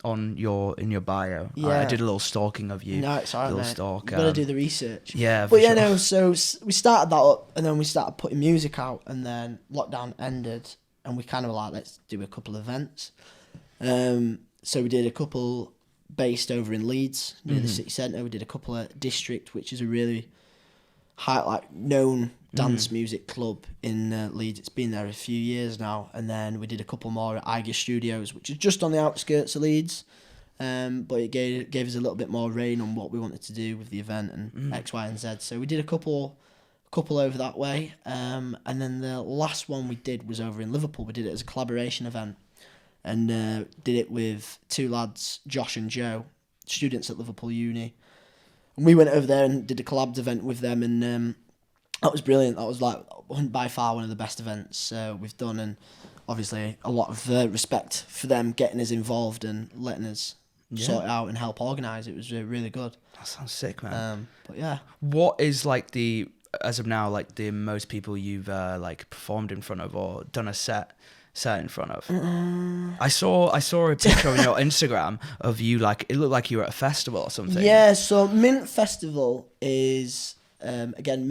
in your bio. I did a little stalking of you. No, it's alright, mate. Stalk. You gotta do the research. Yeah, but yeah, no. So we started that up, and then we started putting music out, and then lockdown ended, and we kind of like, let's do a couple of events. So we did a couple based over in Leeds near the city centre. We did a couple at District, which is a really known dance music club in Leeds. It's been there a few years now. And then we did a couple more at Eiger Studios, which is just on the outskirts of Leeds. But it gave us a little bit more rein on what we wanted to do with the event and X, Y, and Z. So we did a couple over that way. And then the last one we did was over in Liverpool. We did it as a collaboration event. And did it with two lads, Josh and Joe, students at Liverpool Uni. And we went over there and did a collabed event with them, and that was brilliant. That was like by far one of the best events we've done, and obviously a lot of respect for them getting us involved and letting us sort it out and help organise. It was really good. That sounds sick, man. But yeah. What is like as of now, like the most people you've like performed in front of or done a set in front of? I saw a picture on your Instagram of you, like it looked like you were at a festival or something. Yeah, so Mint Festival is again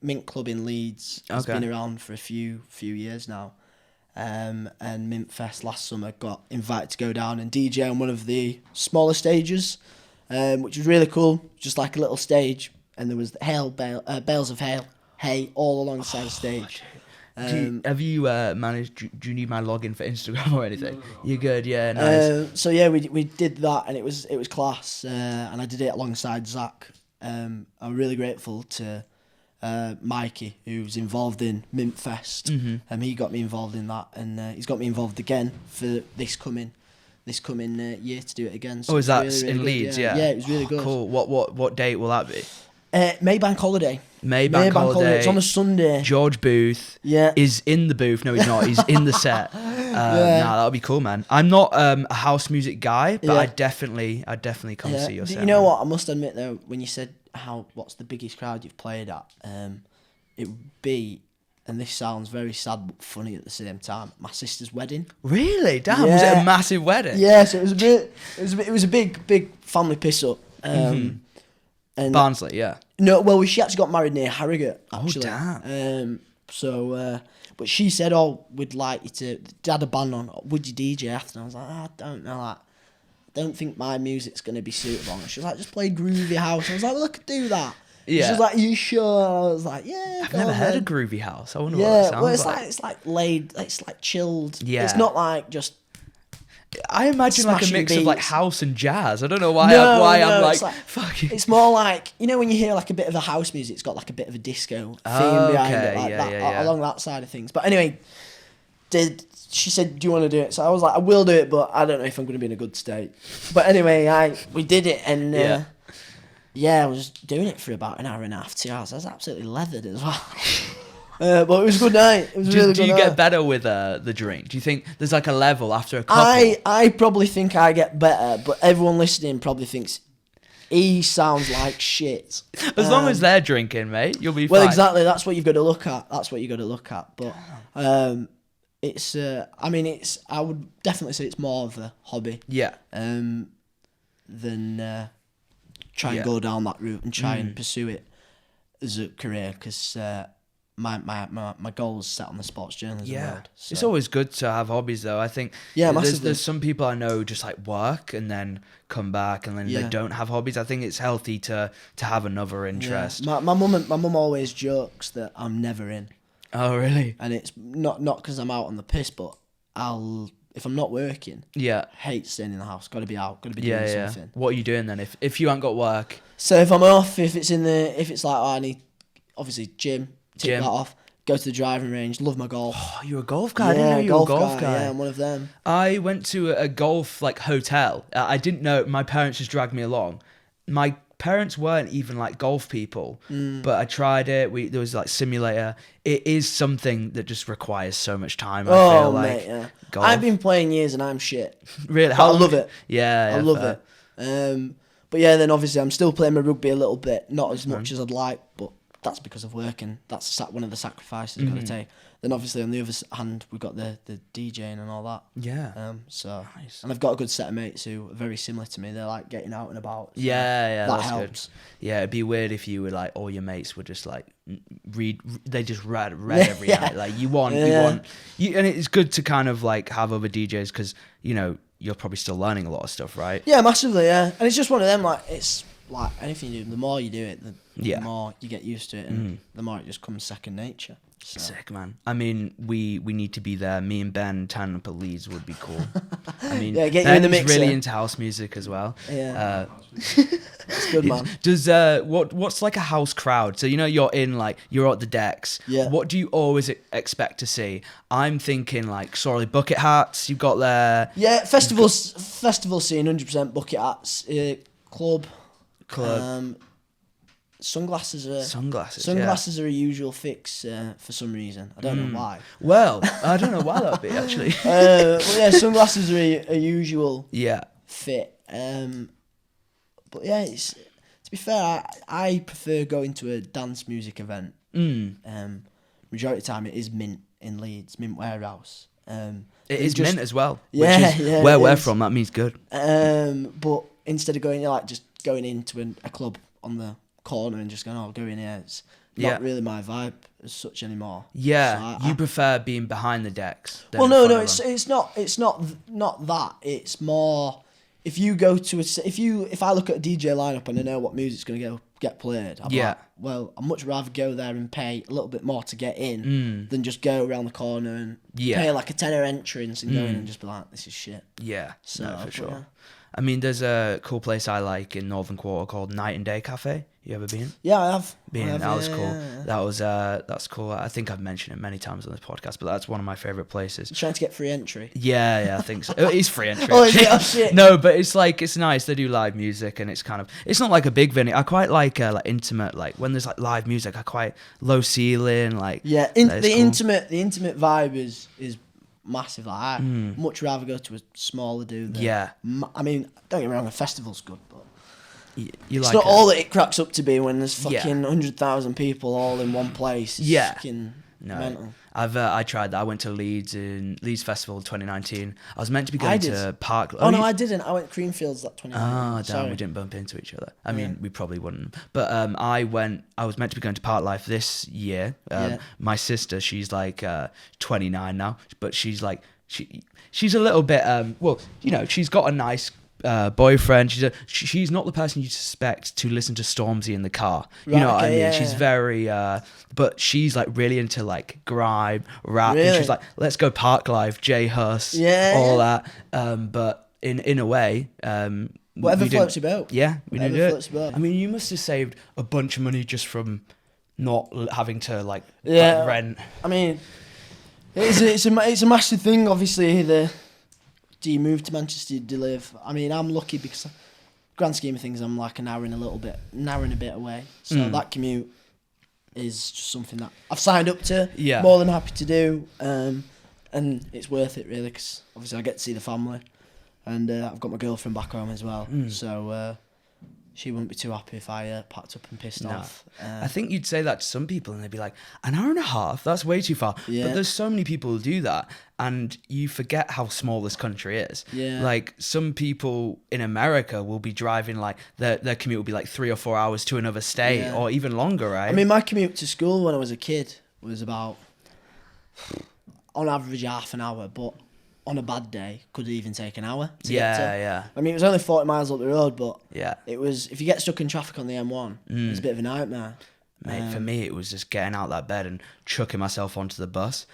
Mint Club in Leeds. It's been around for a few years now. And Mint Fest last summer got invited to go down and DJ on one of the smaller stages, which was really cool. Just like a little stage, and there was bales of hay all alongside the stage. Have you managed? Do you need my login for Instagram or anything? You're good, yeah, nice. So yeah, we did that, and it was class, and I did it alongside Zach. I'm really grateful to Mikey, who's involved in Mint Fest. He got me involved in that, and he's got me involved again for this coming year to do it again. So is that really, really in good, Leeds? Yeah, it was really good. Cool. What date will that be? Bank holiday. Bank holiday. It's on a Sunday. George Booth is in the booth. No, he's not. He's in the set. That'll be cool, man. I'm not a house music guy, but I'd definitely come see your set. You know what? I must admit though, when you said what's the biggest crowd you've played at, it would be, and this sounds very sad but funny at the same time, my sister's wedding. Really? Damn, was it a massive wedding? Yes, it was a big family piss up. And Barnsley, yeah. No, well, she actually got married near Harrogate, actually. Oh, damn. But she said, we'd like you to, Dad a band on, would you DJ after? And I was like, I don't know, like, I don't think my music's going to be suitable. And she was like, just play groovy house. I was like, well, I could do that. Yeah. She was like, you sure? I was like, yeah. I've never heard of groovy house. I wonder what it sounds like. It's like laid, it's like chilled. Yeah. It's not like just... I imagine like a mix of like house and jazz. I don't know why. I'm like fuck it. It's more like, you know, when you hear like a bit of the house music, it's got like a bit of a disco theme behind it, like that, along that side of things. But anyway, she said, "Do you want to do it?" So I was like, "I will do it, but I don't know if I'm going to be in a good state." But anyway, we did it, and I was doing it for about an hour and a half, 2 hours. I was absolutely leathered as well. But it was a good night. It was really good. Do you get better with the drink? Do you think there's like a level after a couple? I probably think I get better, but everyone listening probably thinks he sounds like shit. As long as they're drinking, mate, you'll be fine. Well, exactly. That's what you've got to look at. But it's. I would definitely say it's more of a hobby. Yeah. Than try and go down that route and try and pursue it as a career, because. My goal is set on the sports journalism road. So. It's always good to have hobbies, though. I think there's some people I know just like work and then come back and then they don't have hobbies. I think it's healthy to have another interest. Yeah. My mum always jokes that I'm never in. Oh, really? And it's not because I'm out on the piss, but if I'm not working, hate staying in the house. Got to be out. Got to be doing something. What are you doing then if you haven't got work? So if I'm off, if it's like I need obviously gym. Take that off, go to the driving range, love my golf. Oh, you're a golf guy? I didn't know you were a golf guy. Yeah, I'm one of them. I went to a golf like hotel. I didn't know, my parents just dragged me along. My parents weren't even like golf people, but I tried it. There was like simulator. It is something that just requires so much time. I feel like golf. I've been playing years and I'm shit. Really? I love it. Yeah, I love it. But yeah, then obviously I'm still playing my rugby a little bit, not as much as I'd like, but that's because of work, and that's one of the sacrifices I've got to take. Then obviously on the other hand, we've got the DJing and all that. Yeah. So nice. And I've got a good set of mates who are very similar to me. They're like getting out and about. So that that's helps. Good. Yeah, it'd be weird if you were like all your mates were just like they just read every night. Like you want, and it's good to kind of like have other DJs because you're probably still learning a lot of stuff, right? Yeah, massively. Yeah, and it's just one of them. Like it's like anything you do, the more you do it, the more you get used to it, and the more it just comes second nature. So. Sick, man. I mean, we need to be there. Me and Ben turning up at Leeds would be cool. I mean, get you in the mix. Really into house music as well. Yeah, it's good, man. Does what's like a house crowd? So you're at the decks. Yeah. What do you always expect to see? I'm thinking like sorry bucket hats. You've got there. Yeah, festival scene, 100% bucket hats. Club. Sunglasses are Sunglasses. are a usual fix for some reason. I don't know why. Well, I don't know why that would be actually. But yeah, sunglasses are a usual fit. But yeah, it's, to be fair, I prefer going to a dance music event. Majority of the time, it is Mint in Leeds, Mint Warehouse. It is Mint as well. Yeah, which is where we're from. That means good. But instead of going, just going into a club on the corner and just going, "Oh, I'll go in here," it's not really my vibe as such anymore. Yeah, so you prefer being behind the decks. Well, no, it's not that. It's more if you go to if I look at a DJ lineup and I know what music's going to get played. I'm like, well, I'd much rather go there and pay a little bit more to get in than just go around the corner and pay like a tenner entrance and go in and just be like, this is shit. Yeah, so, no, for sure. Yeah. I mean, there's a cool place I like in Northern Quarter called Night and Day Cafe. You ever been? Yeah, I have. That was cool. Yeah. That's cool. I think I've mentioned it many times on this podcast, but that's one of my favorite places. You're trying to get free entry. Yeah, I think so. It is free entry. Oh, is it? Oh, shit. No, but it's nice. They do live music, and it's not like a big venue. I quite like intimate, like when there's like live music. I quite low ceiling, like the cool. intimate vibe is massive. Like I much rather go to a smaller dude. I mean, don't get me wrong, a festival's good, but it's not all that it cracks up to be when there's fucking 100,000 people all in one place. It's fucking mental. I tried that. I went to Leeds Festival in 2019. I was meant to be going to Park. Oh no, I didn't. I went Creamfields that 2019. Oh damn, we didn't bump into each other. I mean, we probably wouldn't. But I was meant to be going to Park Life this year. My sister, she's like 29 now, but she's like she's a little bit she's got a nice boyfriend. She's not the person you suspect to listen to Stormzy in the car. You know what I mean? Yeah, she's very but she's like really into like grime, rap, and she's like, let's go Park Life, J Hus, all that. But in a way, whatever floats your boat. Yeah, we did it. I mean, you must have saved a bunch of money just from not having to like rent. I mean, it's a massive thing. Obviously, do you move to Manchester? Do you live? I mean, I'm lucky because, grand scheme of things, I'm like an hour and a bit away. So that commute is just something that I've signed up to. Yeah. More than happy to do. And it's worth it really because obviously I get to see the family, and I've got my girlfriend back home as well. So she wouldn't be too happy if I packed up and pissed off. I think you'd say that to some people and they'd be like, an hour and a half? That's way too far. Yeah. But there's so many people who do that and you forget how small this country is. Yeah. Like some people in America will be driving like, their commute will be like 3 or 4 hours to another state or even longer, right? I mean, my commute to school when I was a kid was about, on average, half an hour, but on a bad day, could even take an hour to get to. Yeah. I mean, it was only 40 miles up the road, but it was, if you get stuck in traffic on the M1, it's a bit of a nightmare. Mate, for me, it was just getting out of that bed and chucking myself onto the bus.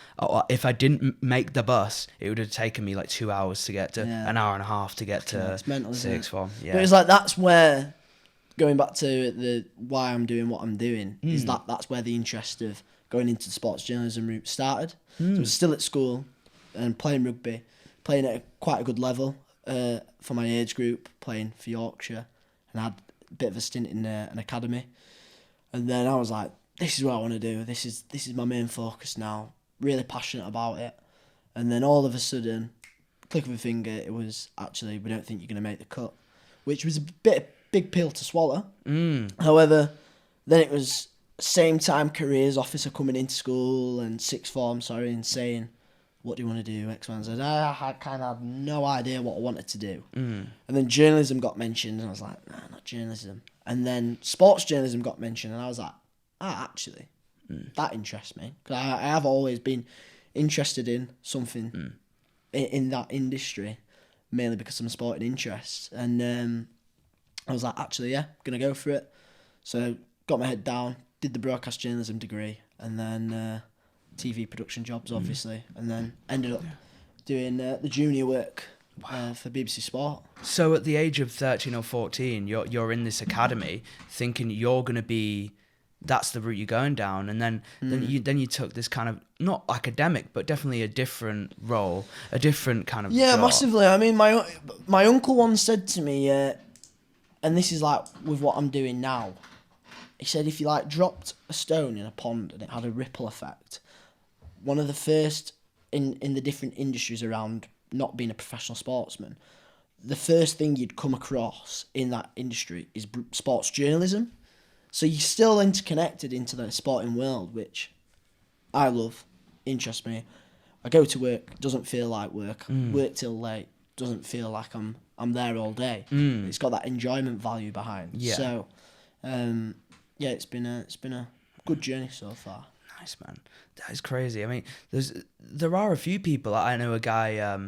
If I didn't make the bus, it would have taken me like 2 hours to get to, an hour and a half to get to it's mental, sixth form. Yeah. But it's like, that's where, going back to the why I'm doing what I'm doing, is that's where the interest of going into the sports journalism route started. So I was still at school and playing rugby, playing at quite a good level for my age group, playing for Yorkshire, and I had a bit of a stint in an academy. And then I was like, this is what I want to do. This is my main focus now. Really passionate about it. And then all of a sudden, click of a finger, it was actually, we don't think you're going to make the cut, which was a big pill to swallow. However, then it was same time careers officer coming into school and sixth form, and saying, what do you want to do, X, Y, and Z. I kind of had no idea what I wanted to do. And then journalism got mentioned, and I was like, nah, not journalism. And then sports journalism got mentioned, and I was like, actually, that interests me. Because I have always been interested in something in that industry, mainly because I'm a sporting interest. And I was like, actually, yeah, going to go for it. So got my head down, did the broadcast journalism degree, and then TV production jobs, obviously, and then ended up doing the junior work for BBC Sport. So at the age of 13 or 14, you're in this academy thinking you're going to be, that's the route you're going down, and then you took this kind of, not academic, but definitely a different role, a different kind of job. Massively. I mean, my uncle once said to me, and this is like with what I'm doing now, he said if you like dropped a stone in a pond and it had a ripple effect, one of the first in the different industries around not being a professional sportsman, the first thing you'd come across in that industry is sports journalism. So you're still interconnected into the sporting world, which I love, interests me. I go to work, doesn't feel like work. Work till late, doesn't feel like I'm there all day. It's got that enjoyment value behind. Yeah. So, it's been a good journey so far. Nice, man. That is crazy. I mean, there are a few people. I know a guy,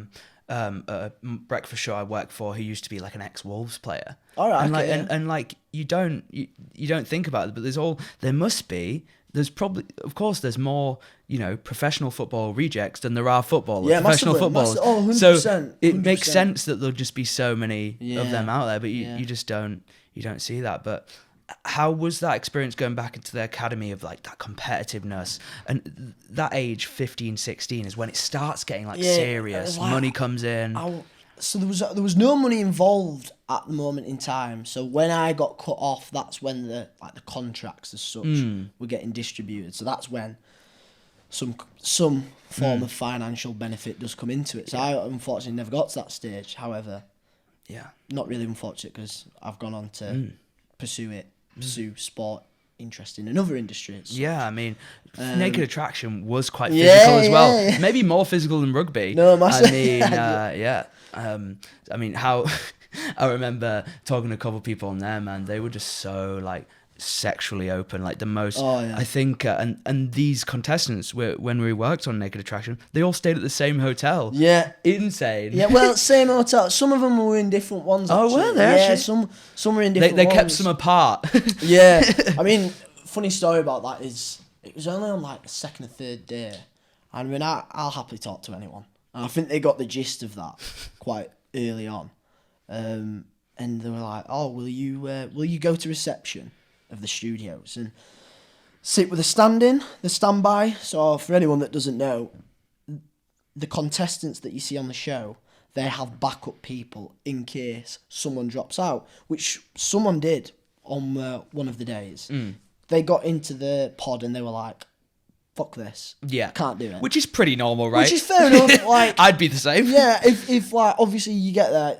a breakfast show I work for, who used to be like an ex-Wolves player. All right, and like, okay, and like you don't think about it, but there's probably, of course, there's more, professional football rejects than there are professional footballers. So 100%, it makes sense that there'll just be so many of them out there, but you Yeah. just don't see that. But how was that experience going back into the academy of like that competitiveness? And that age, 15, 16, is when it starts getting like serious. like- Money comes in. So there was no money involved at the moment in time. So when I got cut off, that's when the contracts as such were getting distributed. So that's when some form of financial benefit does come into it. So I unfortunately never got to that stage. However, not really unfortunate, because I've gone on to pursue sport interest in another industry. Yeah, I mean, Naked Attraction was quite physical as well. Yeah. Maybe more physical than rugby. No, massive. I mean, I mean, how I remember talking to a couple of people on there, man. They were just so like sexually open, like the most. Oh, yeah. I think, and these contestants, when we worked on Naked Attraction, they all stayed at the same hotel. Yeah. Insane. Yeah, well, same hotel. Some of them were in different ones. Oh, actually. were they Yeah, actually? some were in different They ones. kept them apart. Yeah, I mean, funny story about that is it was only on like the second or third day, and I mean, I'll happily talk to anyone. And I think they got the gist of that quite early on, and they were like, "Oh, will you go to reception of the studios and sit with the standby?" So for anyone that doesn't know, the contestants that you see on the show, they have backup people in case someone drops out, which someone did on one of the days. They got into the pod and they were like, fuck this. Yeah. Can't do it. Which is pretty normal, right? Which is fair enough. Like, I'd be the same. yeah, if like, obviously you get there,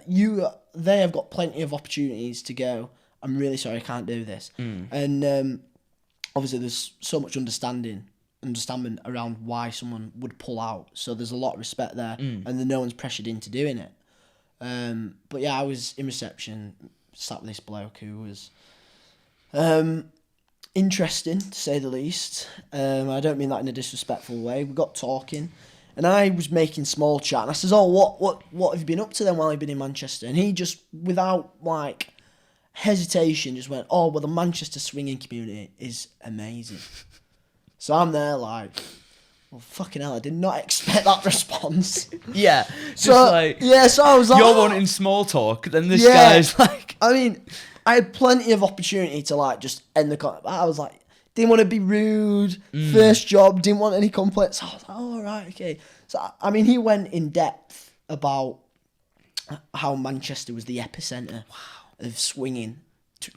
they have got plenty of opportunities to go, I'm really sorry, I can't do this. And obviously there's so much understanding around why someone would pull out. So there's a lot of respect there, and then no one's pressured into doing it. But yeah, I was in reception, sat with this bloke who was interesting, to say the least. I don't mean that in a disrespectful way. We got talking, and I was making small chat, and I says, "Oh, what have you been up to then while you've been in Manchester?" And he just, without like hesitation, just went, "Oh, well, the Manchester swinging community is amazing." So I'm there like, well, fucking hell, I did not expect that response. Yeah. So like, so I was like, you're oh. wanting small talk, then this guy's like, I mean, I had plenty of opportunity to like just end the conversation. I was like, didn't want to be rude. First job, didn't want any complaints. So I was like, oh, right, okay. So I mean, he went in depth about how Manchester was the epicenter of swinging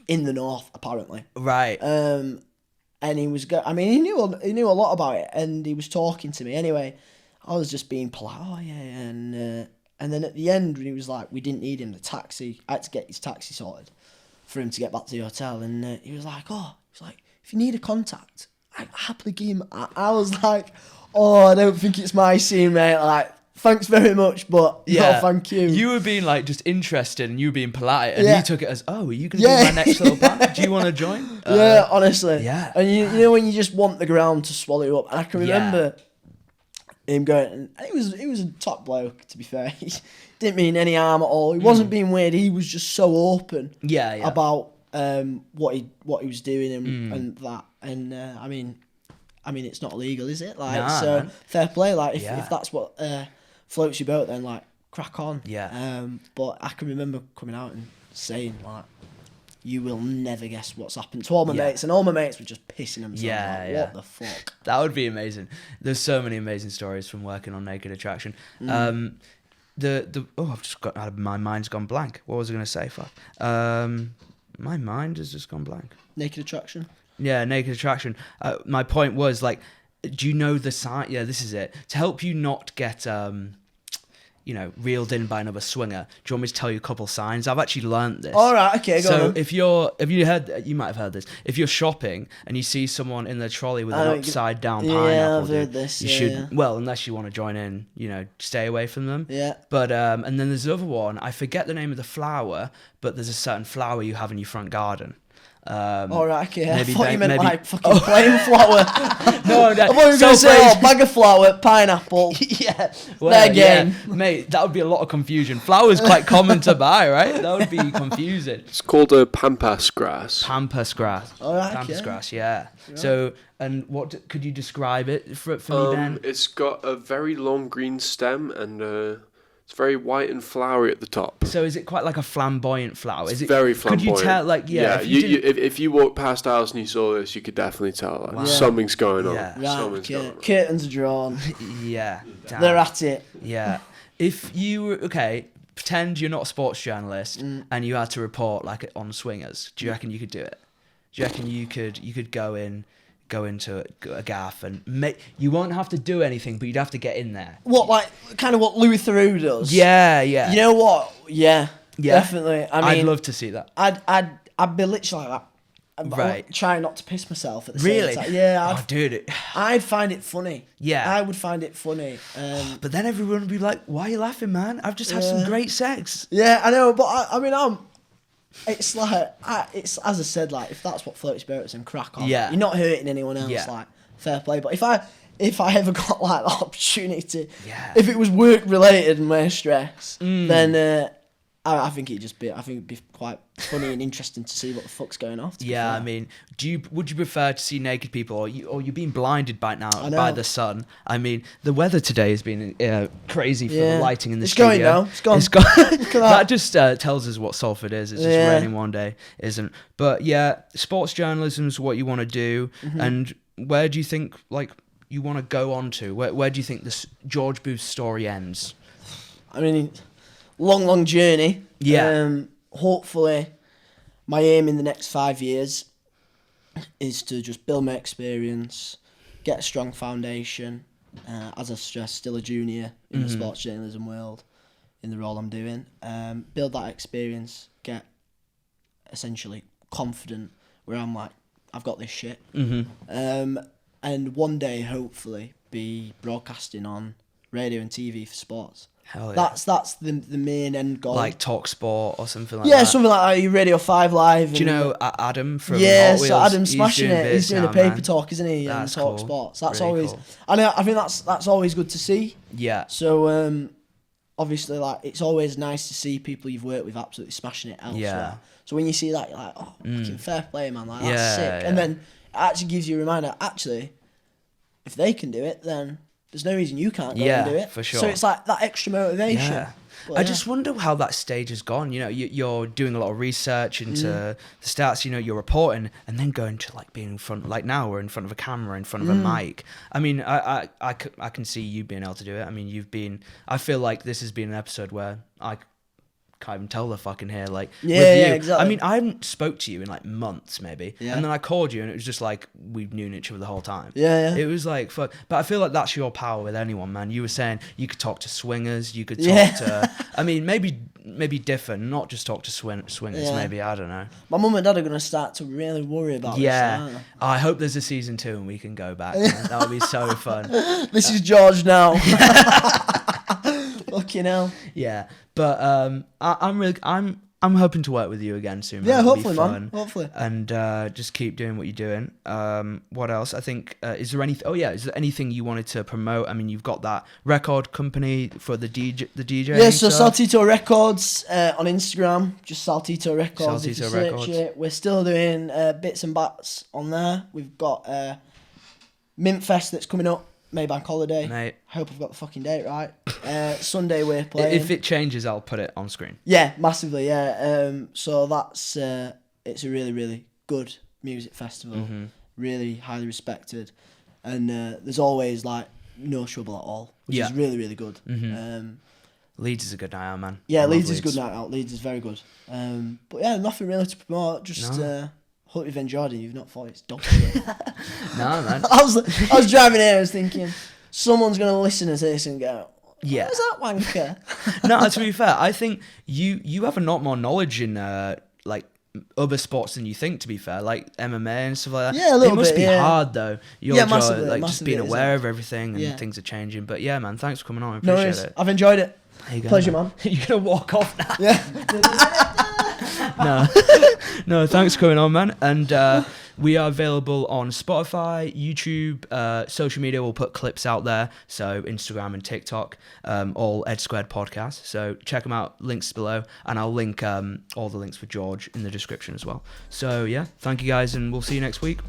in the north, apparently. right. And he was he knew a lot about it, and he was talking to me. Anyway, I was just being polite. Oh yeah, and then at the end, when he was like, we didn't need him. The taxi, I had to get his taxi sorted for him to get back to the hotel, and he was like, if you need a contact, I happily give him. I was like, oh, I don't think it's my scene, mate. Like, thanks very much, but no, thank you. You were being like just interested, and you were being polite, and Yeah. he took it as, oh, are you going to be my next little band? Do you want to join? Yeah, honestly. yeah. And you know when you just want the ground to swallow you up. And I can remember him going, and he was a top bloke, to be fair. He didn't mean any harm at all. He wasn't being weird. He was just so open about what he was doing and that. And I mean it's not illegal, is it? Like, Nah, so man. fair play. Like if that's what floats your boat, then like crack on. Yeah. But I can remember coming out and saying like, you will never guess what's happened to all my mates, and all my mates were just pissing themselves. What the fuck? That would be amazing. There's so many amazing stories from working on Naked Attraction. I've just got my mind's gone blank. What was I going to say? Fuck. My mind has just gone blank. Naked Attraction. Yeah, naked attraction. My point was like, do you know the sign? Yeah, this is it. To help you not get reeled in by another swinger. Do you want me to tell you a couple signs? I've actually learnt this. All right, okay, go on. So you might have heard this. If you're shopping and you see someone in their trolley with an upside down pineapple, I've heard this. You should, well, unless you want to join in, stay away from them. Yeah. But and then there's another one. I forget the name of the flower, but there's a certain flower you have in your front garden. All right, okay. I thought you meant like fucking plain flour. No, I thought you were going to say, bag of flour, pineapple. Yeah. Well, again. Yeah. Mate, that would be a lot of confusion. Flour's quite common to buy, right? That would be confusing. It's called a pampas grass. Pampas grass. All right, Pampas okay. grass, yeah. Right. So, and what could you describe it for me, Ben? It's got a very long green stem and it's very white and flowery at the top. So is it quite like a flamboyant flower? Is it very flamboyant? Could you tell, like, yeah? If you walked past our house and you saw this, you could definitely tell like, something's going on. Yeah. Right, Something's going on. Curtains are drawn. Yeah. Damn. They're at it. Yeah. If you were, pretend you're not a sports journalist and you had to report like on swingers, do you reckon you could do it? Do you reckon you could go into a gaff and you won't have to do anything, but you'd have to get in there. What, like, kind of what Louis Theroux does? Yeah. You know what? Yeah. Definitely. I mean, I'd love to see that. I'd be literally like that. Right. Trying not to piss myself at the same time. Really? Yeah. Dude. I'd find it funny. Yeah. I would find it funny. But then everyone would be like, "Why are you laughing, man? I've just had some great sex." Yeah, I know, but I mean, it's like, it's as I said, like, if that's what floats your boats, then crack on. Yeah. You're not hurting anyone else, like, fair play. But if I ever got, like, the opportunity, if it was work related and more stress, then I think it'd be quite funny and interesting to see what the fuck's going off. Yeah, I mean, would you prefer to see naked people, or you're being blinded by the sun? I mean, the weather today has been crazy for the lighting in the studio. It's going now. It's gone. It's gone. Look at that just tells us what Salford is. It's just raining one day, isn't? But yeah, sports journalism is what you want to do, and where do you think you want to go on to? Where do you think this George Booth's story ends? I mean, long journey. Yeah. Hopefully, my aim in the next 5 years is to just build my experience, get a strong foundation. As I stressed, still a junior in the sports journalism world, in the role I'm doing. Build that experience, get essentially confident where I'm like, I've got this shit. And one day, hopefully, be broadcasting on radio and TV for sports. Hell yeah. That's the main end goal. Like Talk Sport or something like that. Yeah, something like that. Radio 5 Live. Do you know Adam from Yeah, Hot Wheels? so Adam's smashing it. He's doing now, a paper man. talk, isn't he? And That's Talk cool. Sports. That's Really always. cool. I think that's always good to see. Yeah. So obviously, like, it's always nice to see people you've worked with absolutely smashing it elsewhere. Yeah. So when you see that, you're like, oh, fucking fair play, man. Like, that's Yeah, sick. yeah. And then it actually gives you a reminder. Actually, if they can do it, then there's no reason you can't go and do it. for sure. So it's like that extra motivation. Yeah. But I just wonder how that stage has gone. You're doing a lot of research into the stats. You're reporting, and then going to being in front. Like now, we're in front of a camera, in front of a mic. I mean, I can see you being able to do it. I mean, I feel like this has been an episode where I can't even tell the fucking hair. With you. Exactly. I mean, I haven't spoke to you in months, maybe. Yeah. And then I called you, and it was just like we've known each other the whole time. Yeah. It was like fuck. But I feel like that's your power with anyone, man. You were saying you could talk to swingers, you could talk to. I mean, maybe different, not just talk to swingers. Yeah. Maybe I don't know. My mum and dad are gonna start to really worry about this. Yeah. Aren't they? I hope there's a season 2 and we can go back. That would be so fun. This is George now. Fucking hell. Yeah, but I'm hoping to work with you again soon. Yeah, It'll hopefully, be fun. man. Hopefully. And just keep doing what you're doing. What else? I think is there anything you wanted to promote? I mean, you've got that record company for the DJ. Yeah, so Saltito Records on Instagram, just Saltito Records. If you Saltito search Records. it. We're still doing bits and bats on there. We've got Mint Fest that's coming up. Maybank holiday. Mate. Hope I've got the fucking date right. Sunday we're playing. If it changes, I'll put it on screen. Yeah, massively, yeah. So that's it's a really, really good music festival. Really highly respected. And there's always no trouble at all. Which is really, really good. Leeds is a good night out, man. Yeah, I love Leeds is good night out. Leeds is very good. But yeah, nothing really to promote. Just Hope you've enjoyed it. You've not thought it's dog shit. No, man. I was driving here. I was thinking, someone's gonna listen to this and go, Yeah. "Who's that wanker?" No, to be fair, I think you have a lot more knowledge in like other sports than you think. To be fair, like MMA and stuff like that. Yeah, a little It must bit, be yeah. hard though. Your Yeah, job, massively, like just being massively, aware it's of everything and Yeah. things are changing. But yeah, man, thanks for coming on. I No appreciate worries. it. I've enjoyed it. There you go, Pleasure, man. You're gonna walk off now. Yeah. No, no, thanks for coming on, man. And we are available on Spotify, YouTube, social media. We'll put clips out there, so Instagram and TikTok, all Ed Squared podcasts. So check them out. Links below, and I'll link all the links for George in the description as well. So yeah, thank you guys, and we'll see you next week.